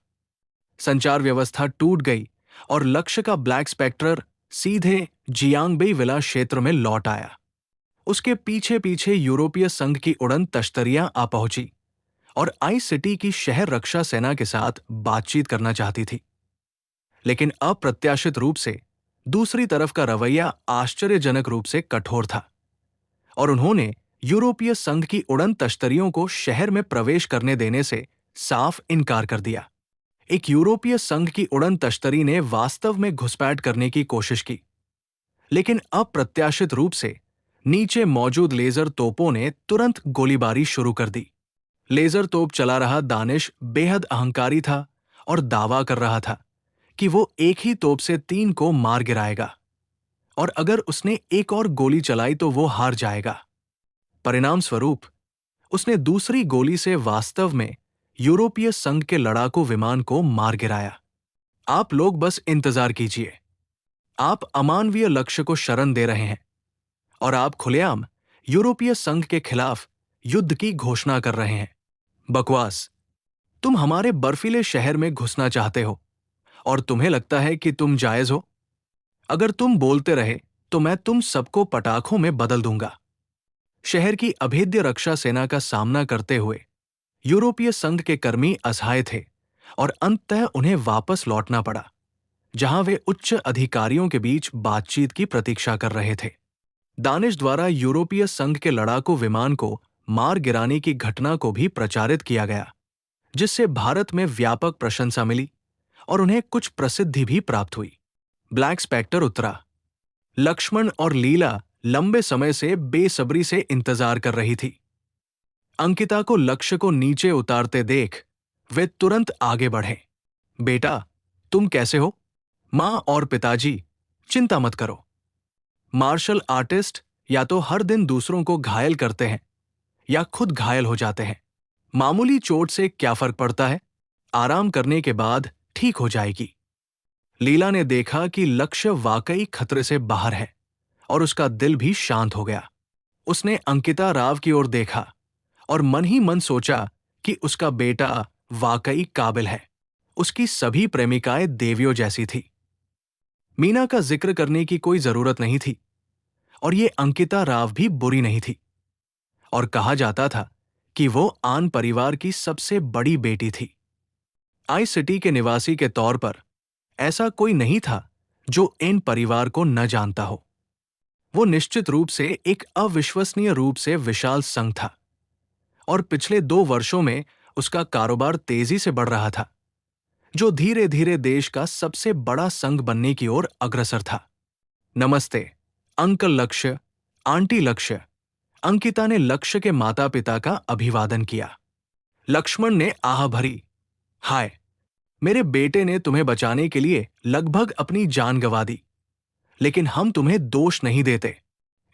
संचार व्यवस्था टूट गई और लक्ष्य का ब्लैक स्पेक्टर सीधे जियांगबेई विला क्षेत्र में लौट आया। उसके पीछे पीछे यूरोपीय संघ की उड़न तश्तरियां आ पहुंची और आई सिटी की शहर रक्षा सेना के साथ बातचीत करना चाहती थी। लेकिन अप्रत्याशित रूप से दूसरी तरफ का रवैया आश्चर्यजनक रूप से कठोर था और उन्होंने यूरोपीय संघ की उड़न तश्तरियों को शहर में प्रवेश करने देने से साफ इनकार कर दिया। एक यूरोपीय संघ की उड़न तश्तरी ने वास्तव में घुसपैठ करने की कोशिश की, लेकिन अप्रत्याशित रूप से नीचे मौजूद लेजर तोपों ने तुरंत गोलीबारी शुरू कर दी। लेजर तोप चला रहा दानिश बेहद अहंकारी था और दावा कर रहा था कि वो एक ही तोप से 3 को मार गिराएगा और अगर उसने एक और गोली चलाई तो वो हार जाएगा। परिणाम स्वरूप उसने दूसरी गोली से वास्तव में यूरोपीय संघ के लड़ाकू विमान को मार गिराया। आप लोग बस इंतजार कीजिए। आप अमानवीय लक्ष्य को शरण दे रहे हैं और आप खुलेआम यूरोपीय संघ के खिलाफ युद्ध की घोषणा कर रहे हैं। बकवास। तुम हमारे बर्फीले शहर में घुसना चाहते हो और तुम्हें लगता है कि तुम जायज हो। अगर तुम बोलते रहे तो मैं तुम सबको पटाखों में बदल दूंगा। शहर की अभेद्य रक्षा सेना का सामना करते हुए यूरोपीय संघ के कर्मी असहाय थे और अंततः उन्हें वापस लौटना पड़ा, जहां वे उच्च अधिकारियों के बीच बातचीत की प्रतीक्षा कर रहे थे। दानिश द्वारा यूरोपीय संघ के लड़ाकू विमान को मार गिराने की घटना को भी प्रचारित किया गया, जिससे भारत में व्यापक प्रशंसा मिली और उन्हें कुछ प्रसिद्धि भी प्राप्त हुई। ब्लैक स्पेक्टर उतरा। लक्ष्मण और लीला लंबे समय से बेसब्री से इंतजार कर रही थी। अंकिता को लक्ष्य को नीचे उतारते देख वे तुरंत आगे बढ़े। बेटा, तुम कैसे हो? मां और पिताजी, चिंता मत करो। मार्शल आर्टिस्ट या तो हर दिन दूसरों को घायल करते हैं या खुद घायल हो जाते हैं। मामूली चोट से क्या फर्क पड़ता है? आराम करने के बाद ठीक हो जाएगी। लीला ने देखा कि लक्ष्य वाकई खतरे से बाहर है और उसका दिल भी शांत हो गया। उसने अंकिता राव की ओर देखा और मन ही मन सोचा कि उसका बेटा वाकई काबिल है। उसकी सभी प्रेमिकाएं देवियों जैसी थी। मीना का जिक्र करने की कोई जरूरत नहीं थी और ये अंकिता राव भी बुरी नहीं थी और कहा जाता था कि वो आन परिवार की सबसे बड़ी बेटी थी। आई सिटी के निवासी के तौर पर ऐसा कोई नहीं था जो इन परिवार को न जानता हो। वो निश्चित रूप से एक अविश्वसनीय रूप से विशाल संघ था और पिछले 2 वर्षों में उसका कारोबार तेजी से बढ़ रहा था, जो धीरे धीरे देश का सबसे बड़ा संघ बनने की ओर अग्रसर था। नमस्ते अंकल लक्ष्य, आंटी लक्ष्य। अंकिता ने लक्ष्य के माता पिता का अभिवादन किया। लक्ष्मण ने आह भरी, हाय, मेरे बेटे ने तुम्हें बचाने के लिए लगभग अपनी जान गंवा दी, लेकिन हम तुम्हें दोष नहीं देते।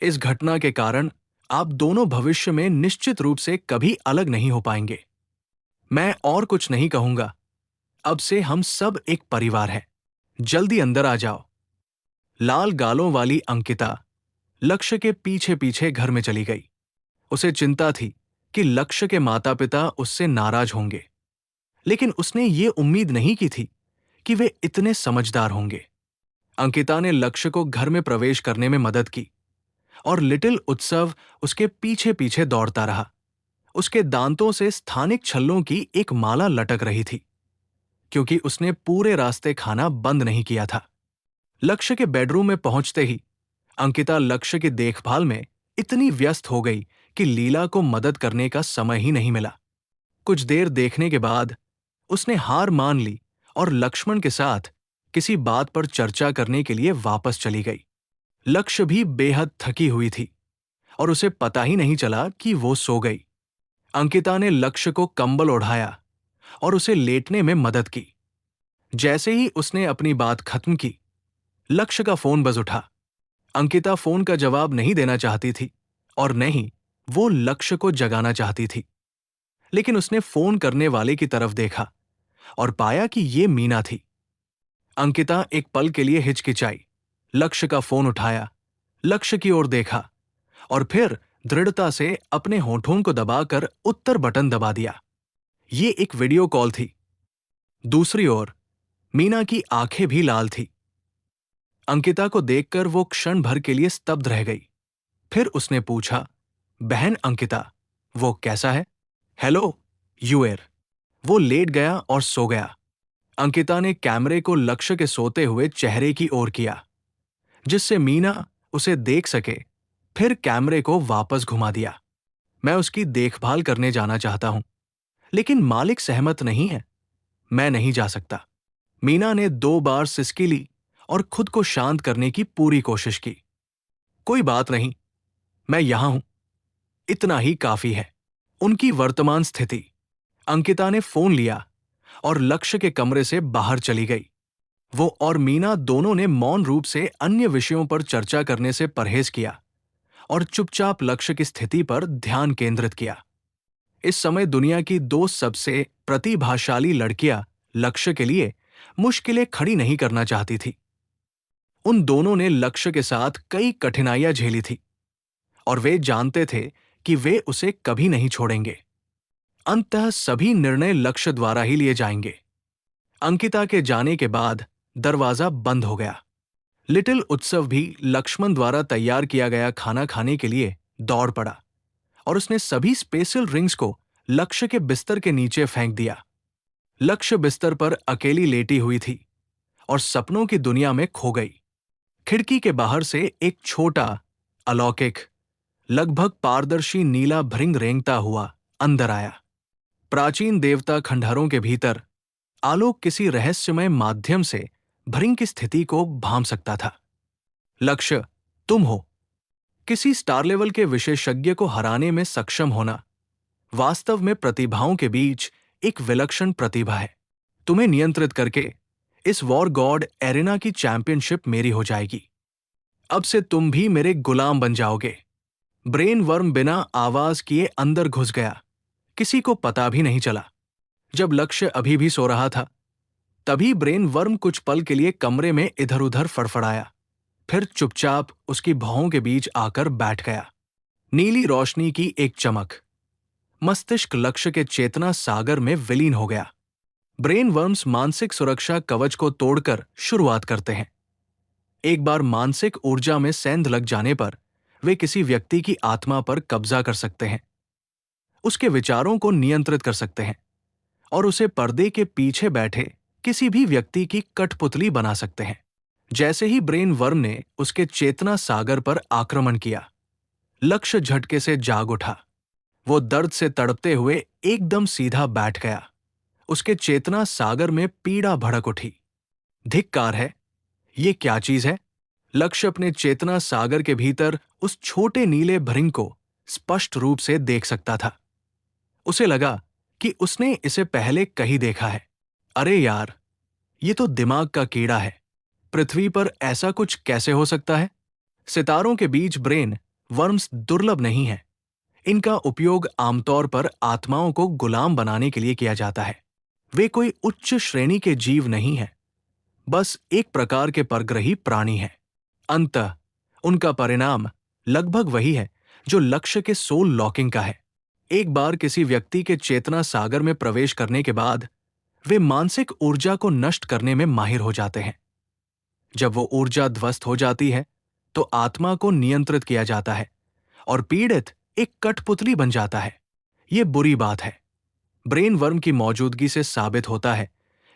इस घटना के कारण आप दोनों भविष्य में निश्चित रूप से कभी अलग नहीं हो पाएंगे। मैं और कुछ नहीं कहूंगा। अब से हम सब एक परिवार हैं। जल्दी अंदर आ जाओ। लाल गालों वाली अंकिता लक्ष्य के पीछे पीछे घर में चली गई। उसे चिंता थी कि लक्ष्य के माता पिता उससे नाराज होंगे, लेकिन उसने ये उम्मीद नहीं की थी कि वे इतने समझदार होंगे। अंकिता ने लक्ष्य को घर में प्रवेश करने में मदद की और लिटिल उत्सव उसके पीछे पीछे दौड़ता रहा। उसके दांतों से स्थानिक छल्लों की एक माला लटक रही थी, क्योंकि उसने पूरे रास्ते खाना बंद नहीं किया था। लक्ष्य के बेडरूम में पहुंचते ही अंकिता लक्ष्य की देखभाल में इतनी व्यस्त हो गई कि लीला को मदद करने का समय ही नहीं मिला। कुछ देर देखने के बाद उसने हार मान ली और लक्ष्मण के साथ किसी बात पर चर्चा करने के लिए वापस चली गई। लक्ष्य भी बेहद थकी हुई थी और उसे पता ही नहीं चला कि वो सो गई। अंकिता ने लक्ष्य को कंबल ओढ़ाया और उसे लेटने में मदद की। जैसे ही उसने अपनी बात खत्म की, लक्ष्य का फोन बज उठा। अंकिता फोन का जवाब नहीं देना चाहती थी और न ही वो लक्ष्य को जगाना चाहती थी, लेकिन उसने फोन करने वाले की तरफ देखा और पाया कि ये मीना थी। अंकिता एक पल के लिए हिचकिचाई, लक्ष्य का फोन उठाया, लक्ष्य की ओर देखा और फिर दृढ़ता से अपने होठों को दबाकर उत्तर बटन दबा दिया। ये एक वीडियो कॉल थी। दूसरी ओर मीना की आंखें भी लाल थी। अंकिता को देखकर वो क्षण भर के लिए स्तब्ध रह गई। फिर उसने पूछा, बहन अंकिता, वो कैसा है? हेलो यूएर। वो लेट गया और सो गया। अंकिता ने कैमरे को लक्ष्य के सोते हुए चेहरे की ओर किया, जिससे मीना उसे देख सके। फिर कैमरे को वापस घुमा दिया। मैं उसकी देखभाल करने जाना चाहता हूं, लेकिन मालिक सहमत नहीं है। मैं नहीं जा सकता। मीना ने 2 बार सिसकी ली और खुद को शांत करने की पूरी कोशिश की। कोई बात नहीं, मैं यहां हूं, इतना ही काफी है। उनकी वर्तमान स्थिति। अंकिता ने फोन लिया और लक्ष्य के कमरे से बाहर चली गई। वो और मीना दोनों ने मौन रूप से अन्य विषयों पर चर्चा करने से परहेज किया और चुपचाप लक्ष्य की स्थिति पर ध्यान केंद्रित किया। इस समय दुनिया की 2 सबसे प्रतिभाशाली लड़कियां लक्ष्य के लिए मुश्किलें खड़ी नहीं करना चाहती थी। उन दोनों ने लक्ष्य के साथ कई कठिनाइयां झेली थी और वे जानते थे कि वे उसे कभी नहीं छोड़ेंगे। अंततः सभी निर्णय लक्ष्य द्वारा ही लिए जाएंगे। अंकिता के जाने के बाद दरवाजा बंद हो गया। लिटिल उत्सव भी लक्ष्मण द्वारा तैयार किया गया खाना खाने के लिए दौड़ पड़ा और उसने सभी स्पेशल रिंग्स को लक्ष्य के बिस्तर के नीचे फेंक दिया। लक्ष्य बिस्तर पर अकेली लेटी हुई थी और सपनों की दुनिया में खो गई। खिड़की के बाहर से एक छोटा, अलौकिक, लगभग पारदर्शी नीला भृंग रेंगता हुआ अंदर आया। प्राचीन देवता खंडहरों के भीतर आलोक किसी रहस्यमय माध्यम से भृंग की स्थिति को भांप सकता था। लक्ष्य, तुम हो। किसी स्टार लेवल के विशेषज्ञ को हराने में सक्षम होना वास्तव में प्रतिभाओं के बीच एक विलक्षण प्रतिभा है। तुम्हें नियंत्रित करके इस वॉर गॉड एरिना की चैंपियनशिप मेरी हो जाएगी। अब से तुम भी मेरे गुलाम बन जाओगे। ब्रेन वर्म बिना आवाज किए अंदर घुस गया। किसी को पता भी नहीं चला। जब लक्ष्य अभी भी सो रहा था, तभी ब्रेन वर्म कुछ पल के लिए कमरे में इधर उधर फड़फड़ाया, फिर चुपचाप उसकी भौहों के बीच आकर बैठ गया। नीली रोशनी की एक चमक, मस्तिष्क लक्ष्य के चेतना सागर में विलीन हो गया। ब्रेन वर्म्स मानसिक सुरक्षा कवच को तोड़कर शुरुआत करते हैं। एक बार मानसिक ऊर्जा में सेंध लग जाने पर वे किसी व्यक्ति की आत्मा पर कब्जा कर सकते हैं, उसके विचारों को नियंत्रित कर सकते हैं और उसे पर्दे के पीछे बैठे किसी भी व्यक्ति की कठपुतली बना सकते हैं। जैसे ही ब्रेन वर्म ने उसके चेतना सागर पर आक्रमण किया, लक्ष्य झटके से जाग उठा। वो दर्द से तड़पते हुए एकदम सीधा बैठ गया। उसके चेतना सागर में पीड़ा भड़क उठी। धिक्कार है, ये क्या चीज है? लक्ष्य अपने चेतना सागर के भीतर उस छोटे नीले भृंग को स्पष्ट रूप से देख सकता था। उसे लगा कि उसने इसे पहले कहीं देखा है। अरे यार, ये तो दिमाग का कीड़ा है। पृथ्वी पर ऐसा कुछ कैसे हो सकता है? सितारों के बीच ब्रेन वर्म्स दुर्लभ नहीं है। इनका उपयोग आमतौर पर आत्माओं को गुलाम बनाने के लिए किया जाता है। वे कोई उच्च श्रेणी के जीव नहीं हैं, बस एक प्रकार के परग्रही प्राणी हैं। अंततः उनका परिणाम लगभग वही है जो लक्ष्य के सोल लॉकिंग का है। एक बार किसी व्यक्ति के चेतना सागर में प्रवेश करने के बाद वे मानसिक ऊर्जा को नष्ट करने में माहिर हो जाते हैं। जब वो ऊर्जा ध्वस्त हो जाती है, तो आत्मा को नियंत्रित किया जाता है और पीड़ित एक कठपुतली बन जाता है। ये बुरी बात है। ब्रेन वर्म की मौजूदगी से साबित होता है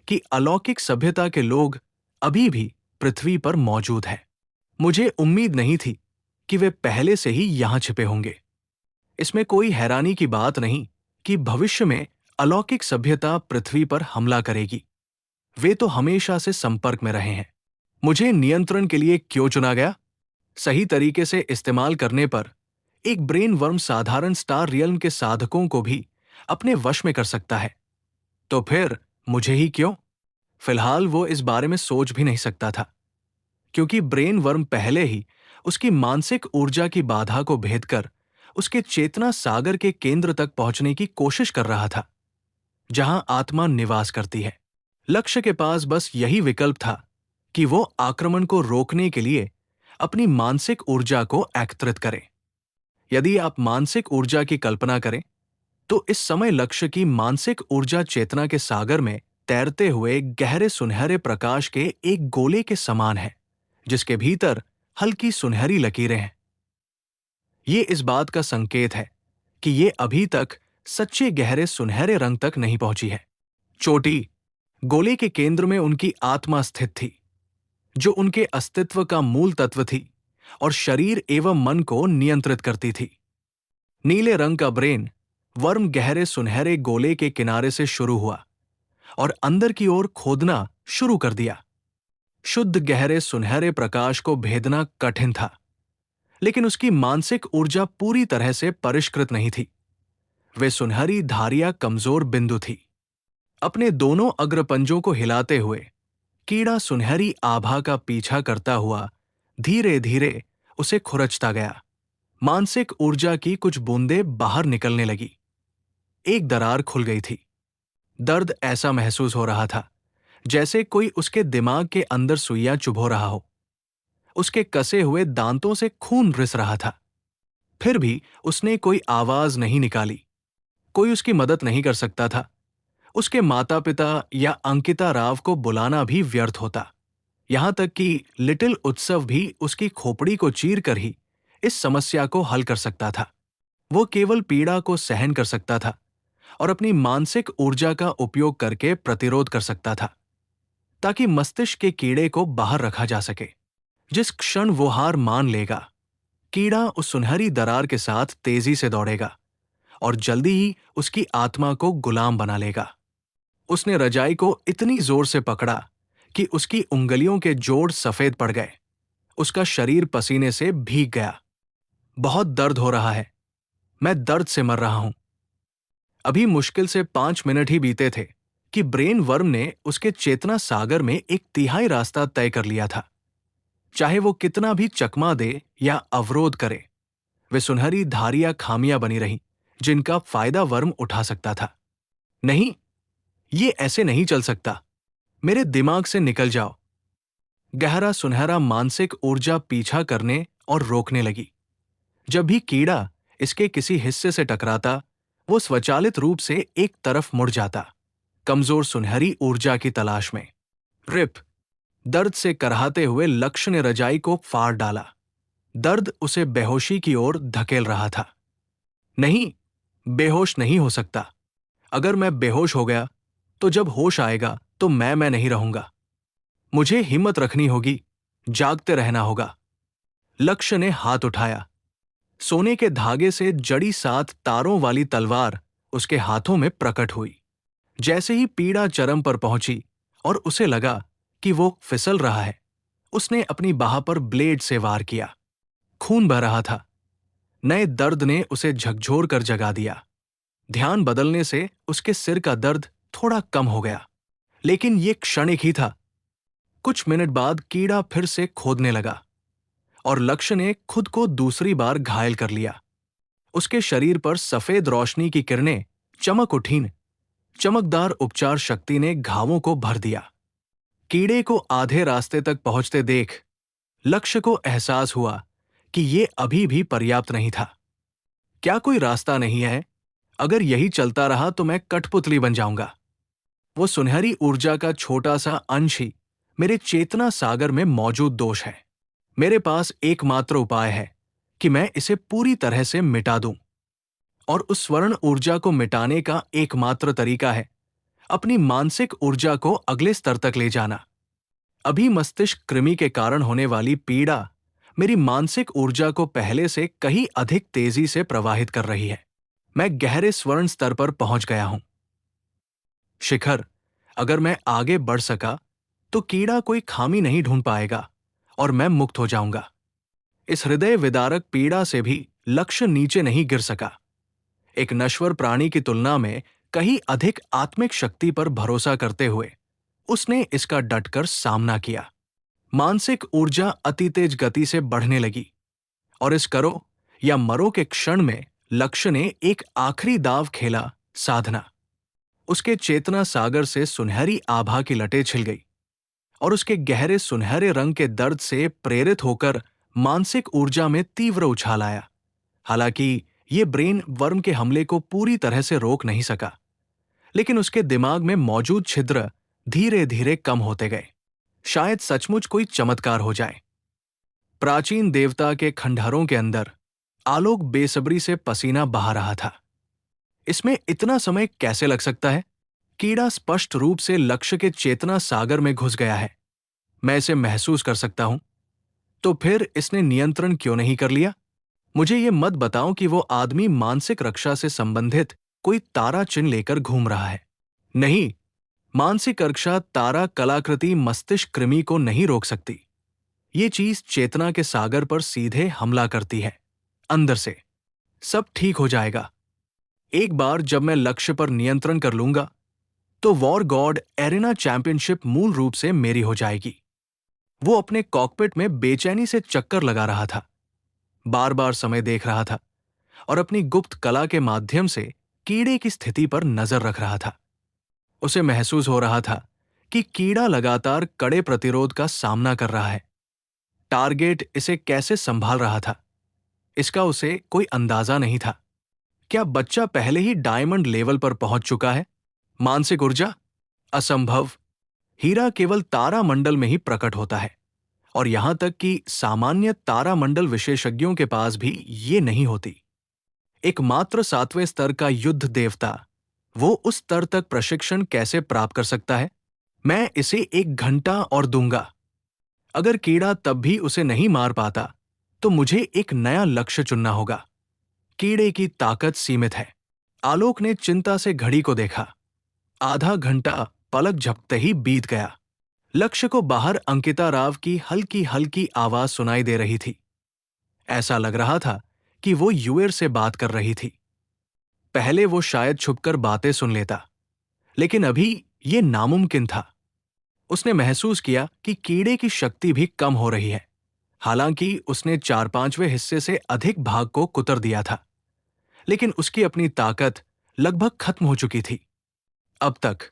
कि अलौकिक सभ्यता के लोग अभी भी पृथ्वी पर मौजूद हैं। मुझे उम्मीद नहीं थी कि वे पहले से ही यहां छिपे होंगे। इसमें कोई हैरानी की बात नहीं कि भविष्य में अलौकिक सभ्यता पृथ्वी पर हमला करेगी। वे तो हमेशा से संपर्क में रहे हैं। मुझे नियंत्रण के लिए क्यों चुना गया? सही तरीके से इस्तेमाल करने पर एक ब्रेन वर्म साधारण स्टार रियल्म के साधकों को भी अपने वश में कर सकता है। तो फिर मुझे ही क्यों? फिलहाल वो इस बारे में सोच भी नहीं सकता था, क्योंकि ब्रेन वर्म पहले ही उसकी मानसिक ऊर्जा की बाधा को भेद कर उसके चेतना सागर के केंद्र तक पहुंचने की कोशिश कर रहा था, जहां आत्मा निवास करती है। लक्ष्य के पास बस यही विकल्प था कि वो आक्रमण को रोकने के लिए अपनी मानसिक ऊर्जा को एकत्रित करे। यदि आप मानसिक ऊर्जा की कल्पना करें, तो इस समय लक्ष्य की मानसिक ऊर्जा चेतना के सागर में तैरते हुए गहरे सुनहरे प्रकाश के एक गोले के समान है, जिसके भीतर हल्की सुनहरी लकीरें हैं। ये इस बात का संकेत है कि ये अभी तक सच्चे गहरे सुनहरे रंग तक नहीं पहुंची है। चोटी, गोले के केंद्र में उनकी आत्मा स्थित थी, जो उनके अस्तित्व का मूल तत्व थी और शरीर एवं मन को नियंत्रित करती थी। नीले रंग का ब्रेन वर्म गहरे सुनहरे गोले के किनारे से शुरू हुआ और अंदर की ओर खोदना शुरू कर दिया। शुद्ध गहरे सुनहरे प्रकाश को भेदना कठिन था, लेकिन उसकी मानसिक ऊर्जा पूरी तरह से परिष्कृत नहीं थी। वे सुनहरी धारियां कमजोर बिंदु थी। अपने दोनों अग्रपंजों को हिलाते हुए कीड़ा सुनहरी आभा का पीछा करता हुआ धीरे धीरे उसे खुरचता गया। मानसिक ऊर्जा की कुछ बूंदें बाहर निकलने लगी। एक दरार खुल गई थी। दर्द ऐसा महसूस हो रहा था जैसे कोई उसके दिमाग के अंदर सुइयां चुभो रहा हो। उसके कसे हुए दांतों से खून रिस रहा था। फिर भी उसने कोई आवाज नहीं निकाली। कोई उसकी मदद नहीं कर सकता था। उसके माता पिता या अंकिता राव को बुलाना भी व्यर्थ होता। यहां तक कि लिटिल उत्सव भी उसकी खोपड़ी को चीर कर ही इस समस्या को हल कर सकता था। वो केवल पीड़ा को सहन कर सकता था और अपनी मानसिक ऊर्जा का उपयोग करके प्रतिरोध कर सकता था, ताकि मस्तिष्क के कीड़े को बाहर रखा जा सके। जिस क्षण वो हार मान लेगा, कीड़ा उस सुनहरी दरार के साथ तेजी से दौड़ेगा और जल्दी ही उसकी आत्मा को गुलाम बना लेगा। उसने रजाई को इतनी जोर से पकड़ा कि उसकी उंगलियों के जोड़ सफेद पड़ गए। उसका शरीर पसीने से भीग गया। बहुत दर्द हो रहा है। मैं दर्द से मर रहा हूं। अभी मुश्किल से 5 मिनट ही बीते थे कि ब्रेन वर्म ने उसके चेतना सागर में एक तिहाई रास्ता तय कर लिया था। चाहे वो कितना भी चकमा दे या अवरोध करे, वे सुनहरी धारियां खामियां बनी रहीं, जिनका फायदा वर्म उठा सकता था। नहीं, ये ऐसे नहीं चल सकता। मेरे दिमाग से निकल जाओ। गहरा सुनहरा मानसिक ऊर्जा पीछा करने और रोकने लगी। जब भी कीड़ा इसके किसी हिस्से से टकराता, वो स्वचालित रूप से एक तरफ मुड़ जाता, कमजोर सुनहरी ऊर्जा की तलाश में। रिप! दर्द से कराहते हुए लक्ष्य ने रजाई को फाड़ डाला। दर्द उसे बेहोशी की ओर धकेल रहा था। नहीं, बेहोश नहीं हो सकता। अगर मैं बेहोश हो गया, तो जब होश आएगा तो मैं नहीं रहूंगा। मुझे हिम्मत रखनी होगी, जागते रहना होगा। लक्ष्य ने हाथ उठाया। सोने के धागे से जड़ी 7 तारों वाली तलवार उसके हाथों में प्रकट हुई। जैसे ही पीड़ा चरम पर पहुंची और उसे लगा कि वो फिसल रहा है, उसने अपनी बाह पर ब्लेड से वार किया। खून बह रहा था। नए दर्द ने उसे झकझोर कर जगा दिया। ध्यान बदलने से उसके सिर का दर्द थोड़ा कम हो गया, लेकिन ये क्षणिक ही था। कुछ मिनट बाद कीड़ा फिर से खोदने लगा और लक्ष्य ने खुद को दूसरी बार घायल कर लिया। उसके शरीर पर सफेद रोशनी की किरणें चमक उठीं। चमकदार उपचार शक्ति ने घावों को भर दिया। कीड़े को आधे रास्ते तक पहुंचते देख लक्ष्य को एहसास हुआ कि ये अभी भी पर्याप्त नहीं था। क्या कोई रास्ता नहीं है? अगर यही चलता रहा तो मैं कठपुतली बन जाऊंगा। वो सुनहरी ऊर्जा का छोटा सा अंश ही मेरे चेतना सागर में मौजूद दोष है। मेरे पास एकमात्र उपाय है कि मैं इसे पूरी तरह से मिटा दूं। और उस स्वर्ण ऊर्जा को मिटाने का एकमात्र तरीका है अपनी मानसिक ऊर्जा को अगले स्तर तक ले जाना। अभी मस्तिष्क कृमि के कारण होने वाली पीड़ा मेरी मानसिक ऊर्जा को पहले से कहीं अधिक तेजी से प्रवाहित कर रही है। मैं गहरे स्वर्ण स्तर पर पहुंच गया हूं। शिखर, अगर मैं आगे बढ़ सका तो कीड़ा कोई खामी नहीं ढूंढ पाएगा और मैं मुक्त हो जाऊंगा। इस हृदय विदारक पीड़ा से भी लक्ष्य नीचे नहीं गिर सका। एक नश्वर प्राणी की तुलना में कहीं अधिक आत्मिक शक्ति पर भरोसा करते हुए उसने इसका डटकर सामना किया। मानसिक ऊर्जा अति तेज गति से बढ़ने लगी और इस करो या मरो के क्षण में लक्ष्य ने एक आखिरी दाव खेला, साधना। उसके चेतना सागर से सुनहरी आभा की लटें छिल गई और उसके गहरे सुनहरे रंग के दर्द से प्रेरित होकर मानसिक ऊर्जा में तीव्र उछाल आया। हालांकि ये ब्रेन वर्म के हमले को पूरी तरह से रोक नहीं सका, लेकिन उसके दिमाग में मौजूद छिद्र धीरे धीरे कम होते गए। शायद सचमुच कोई चमत्कार हो जाए। प्राचीन देवता के खंडहरों के अंदर आलोक बेसब्री से पसीना बहा रहा था। इसमें इतना समय कैसे लग सकता है? कीड़ा स्पष्ट रूप से लक्ष्य के चेतना सागर में घुस गया है। मैं इसे महसूस कर सकता हूं। तो फिर इसने नियंत्रण क्यों नहीं कर लिया? मुझे ये मत बताओ कि वो आदमी मानसिक रक्षा से संबंधित कोई तारा चिन्ह लेकर घूम रहा है। नहीं, मानसिक रक्षा तारा कलाकृति मस्तिष्क कृमि को नहीं रोक सकती। ये चीज चेतना के सागर पर सीधे हमला करती है, अंदर से। सब ठीक हो जाएगा। एक बार जब मैं लक्ष्य पर नियंत्रण कर लूंगा तो वॉर गॉड एरिना चैंपियनशिप मूल रूप से मेरी हो जाएगी। वो अपने कॉकपिट में बेचैनी से चक्कर लगा रहा था, बार बार समय देख रहा था और अपनी गुप्त कला के माध्यम से कीड़े की स्थिति पर नजर रख रहा था। उसे महसूस हो रहा था कि कीड़ा लगातार कड़े प्रतिरोध का सामना कर रहा है। टारगेट इसे कैसे संभाल रहा था, इसका उसे कोई अंदाजा नहीं था। क्या बच्चा पहले ही डायमंड लेवल पर पहुंच चुका है? मानसिक ऊर्जा? असंभव। हीरा केवल तारा मंडल में ही प्रकट होता है और यहां तक कि सामान्य तारा मंडल विशेषज्ञों के पास भी ये नहीं होती। एकमात्र 7वें स्तर का युद्ध देवता वो उस स्तर तक प्रशिक्षण कैसे प्राप्त कर सकता है? मैं इसे 1 घंटा और दूंगा। अगर कीड़ा तब भी उसे नहीं मार पाता तो मुझे एक नया लक्ष्य चुनना होगा। कीड़े की ताकत सीमित है। आलोक ने चिंता से घड़ी को देखा। आधा घंटा पलक झपकते ही बीत गया। लक्ष्य को बाहर अंकिता राव की हल्की हल्की आवाज सुनाई दे रही थी। ऐसा लग रहा था कि वो यूएर से बात कर रही थी। पहले वो शायद छुपकर बातें सुन लेता, लेकिन अभी ये नामुमकिन था। उसने महसूस किया कि कीड़े की शक्ति भी कम हो रही है। हालांकि उसने 4/5वें हिस्से से अधिक भाग को कुतर दिया था, लेकिन उसकी अपनी ताकत लगभग खत्म हो चुकी थी। अब तक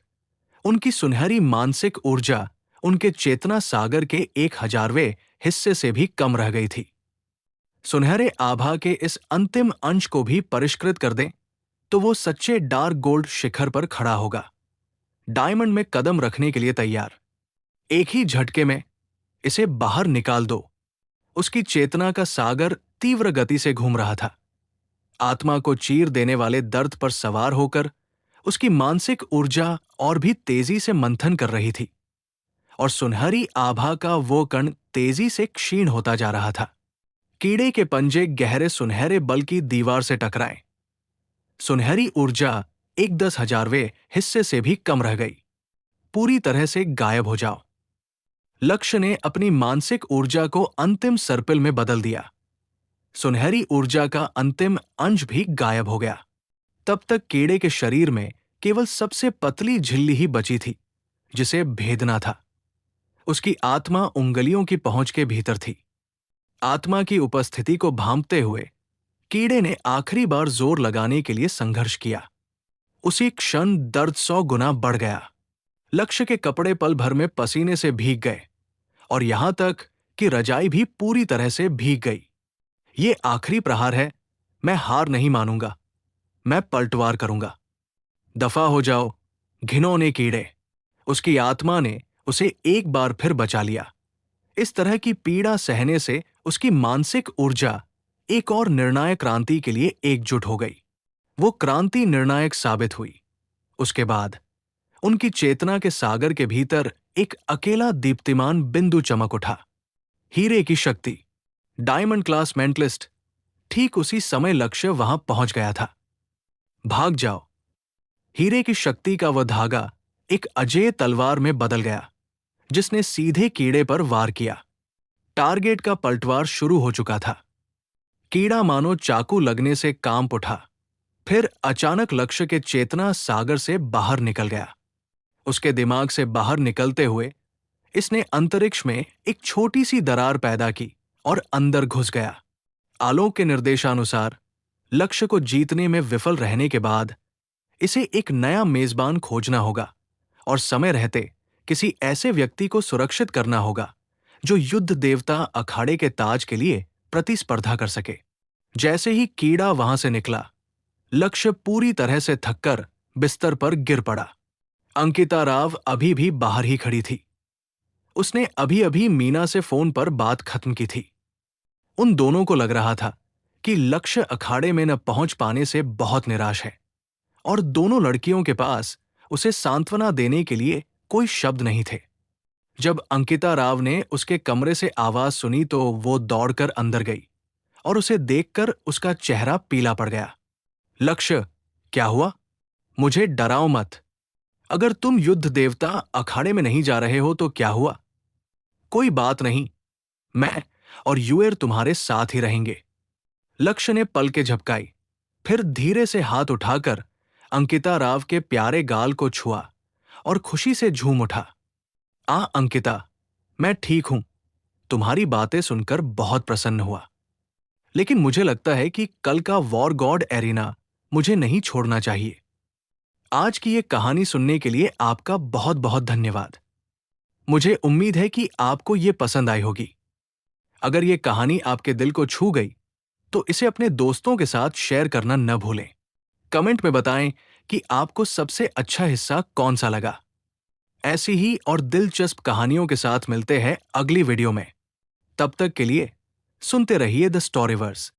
उनकी सुनहरी मानसिक ऊर्जा उनके चेतना सागर के 1000वें हिस्से से भी कम रह गई थी। सुनहरे आभा के इस अंतिम अंश को भी परिष्कृत कर दें तो वो सच्चे डार्क गोल्ड शिखर पर खड़ा होगा, डायमंड में कदम रखने के लिए तैयार। एक ही झटके में इसे बाहर निकाल दो। उसकी चेतना का सागर तीव्र गति से घूम रहा था। आत्मा को चीर देने वाले दर्द पर सवार होकर उसकी मानसिक ऊर्जा और भी तेजी से मंथन कर रही थी और सुनहरी आभा का वो कण तेजी से क्षीण होता जा रहा था। कीड़े के पंजे गहरे सुनहरे बल की दीवार से टकराए। सुनहरी ऊर्जा एक 10,000वें हिस्से से भी कम रह गई। पूरी तरह से गायब हो जाओ। लक्ष्य ने अपनी मानसिक ऊर्जा को अंतिम सर्पिल में बदल दिया। सुनहरी ऊर्जा का अंतिम अंश भी गायब हो गया। तब तक कीड़े के शरीर में केवल सबसे पतली झिल्ली ही बची थी, जिसे भेदना था। उसकी आत्मा उंगलियों की पहुंच के भीतर थी। आत्मा की उपस्थिति को भांपते हुए कीड़े ने आखिरी बार जोर लगाने के लिए संघर्ष किया। उसी क्षण दर्द 100 गुना बढ़ गया। लक्ष्य के कपड़े पल भर में पसीने से भीग गए और यहां तक कि रजाई भी पूरी तरह से भीग गई। ये आखिरी प्रहार है। मैं हार नहीं मानूंगा। मैं पलटवार करूंगा। दफा हो जाओ, घिनौने कीड़े। उसकी आत्मा ने उसे एक बार फिर बचा लिया। इस तरह की पीड़ा सहने से उसकी मानसिक ऊर्जा एक और निर्णायक क्रांति के लिए एकजुट हो गई। वो क्रांति निर्णायक साबित हुई। उसके बाद उनकी चेतना के सागर के भीतर एक अकेला दीप्तिमान बिंदु चमक उठा। हीरे की शक्ति, डायमंड क्लास मेंटलिस्ट। ठीक उसी समय लक्ष्य वहां पहुंच गया था। भाग जाओ। हीरे की शक्ति का वह धागा एक अजेय तलवार में बदल गया, जिसने सीधे कीड़े पर वार किया। टारगेट का पलटवार शुरू हो चुका था। कीड़ा मानो चाकू लगने से कांप उठा, फिर अचानक लक्ष्य के चेतना सागर से बाहर निकल गया। उसके दिमाग से बाहर निकलते हुए इसने अंतरिक्ष में एक छोटी सी दरार पैदा की और अंदर घुस गया। आलोक के निर्देशानुसार लक्ष्य को जीतने में विफल रहने के बाद इसे एक नया मेजबान खोजना होगा और समय रहते किसी ऐसे व्यक्ति को सुरक्षित करना होगा जो युद्ध देवता अखाड़े के ताज के लिए प्रतिस्पर्धा कर सके। जैसे ही कीड़ा वहां से निकला, लक्ष्य पूरी तरह से थककर बिस्तर पर गिर पड़ा। अंकिता राव अभी भी बाहर ही खड़ी थी। उसने अभी अभी मीना से फोन पर बात खत्म की थी। उन दोनों को लग रहा था कि लक्ष्य अखाड़े में न पहुंच पाने से बहुत निराश है और दोनों लड़कियों के पास उसे सांत्वना देने के लिए कोई शब्द नहीं थे। जब अंकिता राव ने उसके कमरे से आवाज सुनी तो वो दौड़कर अंदर गई और उसे देखकर उसका चेहरा पीला पड़ गया। लक्ष्य, क्या हुआ? मुझे डराओ मत। अगर तुम युद्ध देवता अखाड़े में नहीं जा रहे हो तो क्या हुआ? कोई बात नहीं, मैं और यूएर तुम्हारे साथ ही रहेंगे। लक्ष्य ने पलकें झपकाई, फिर धीरे से हाथ उठाकर अंकिता राव के प्यारे गाल को छुआ और खुशी से झूम उठा। अंकिता, मैं ठीक हूं। तुम्हारी बातें सुनकर बहुत प्रसन्न हुआ। लेकिन मुझे लगता है कि कल का वॉर गॉड एरिना मुझे नहीं छोड़ना चाहिए। आज की ये कहानी सुनने के लिए आपका बहुत बहुत धन्यवाद। मुझे उम्मीद है कि आपको ये पसंद आई होगी। अगर ये कहानी आपके दिल को छू गई तो इसे अपने दोस्तों के साथ शेयर करना न भूलें। कमेंट में बताएं कि आपको सबसे अच्छा हिस्सा कौन सा लगा। ऐसी ही और दिलचस्प कहानियों के साथ मिलते हैं अगली वीडियो में। तब तक के लिए सुनते रहिए द स्टोरीवर्स।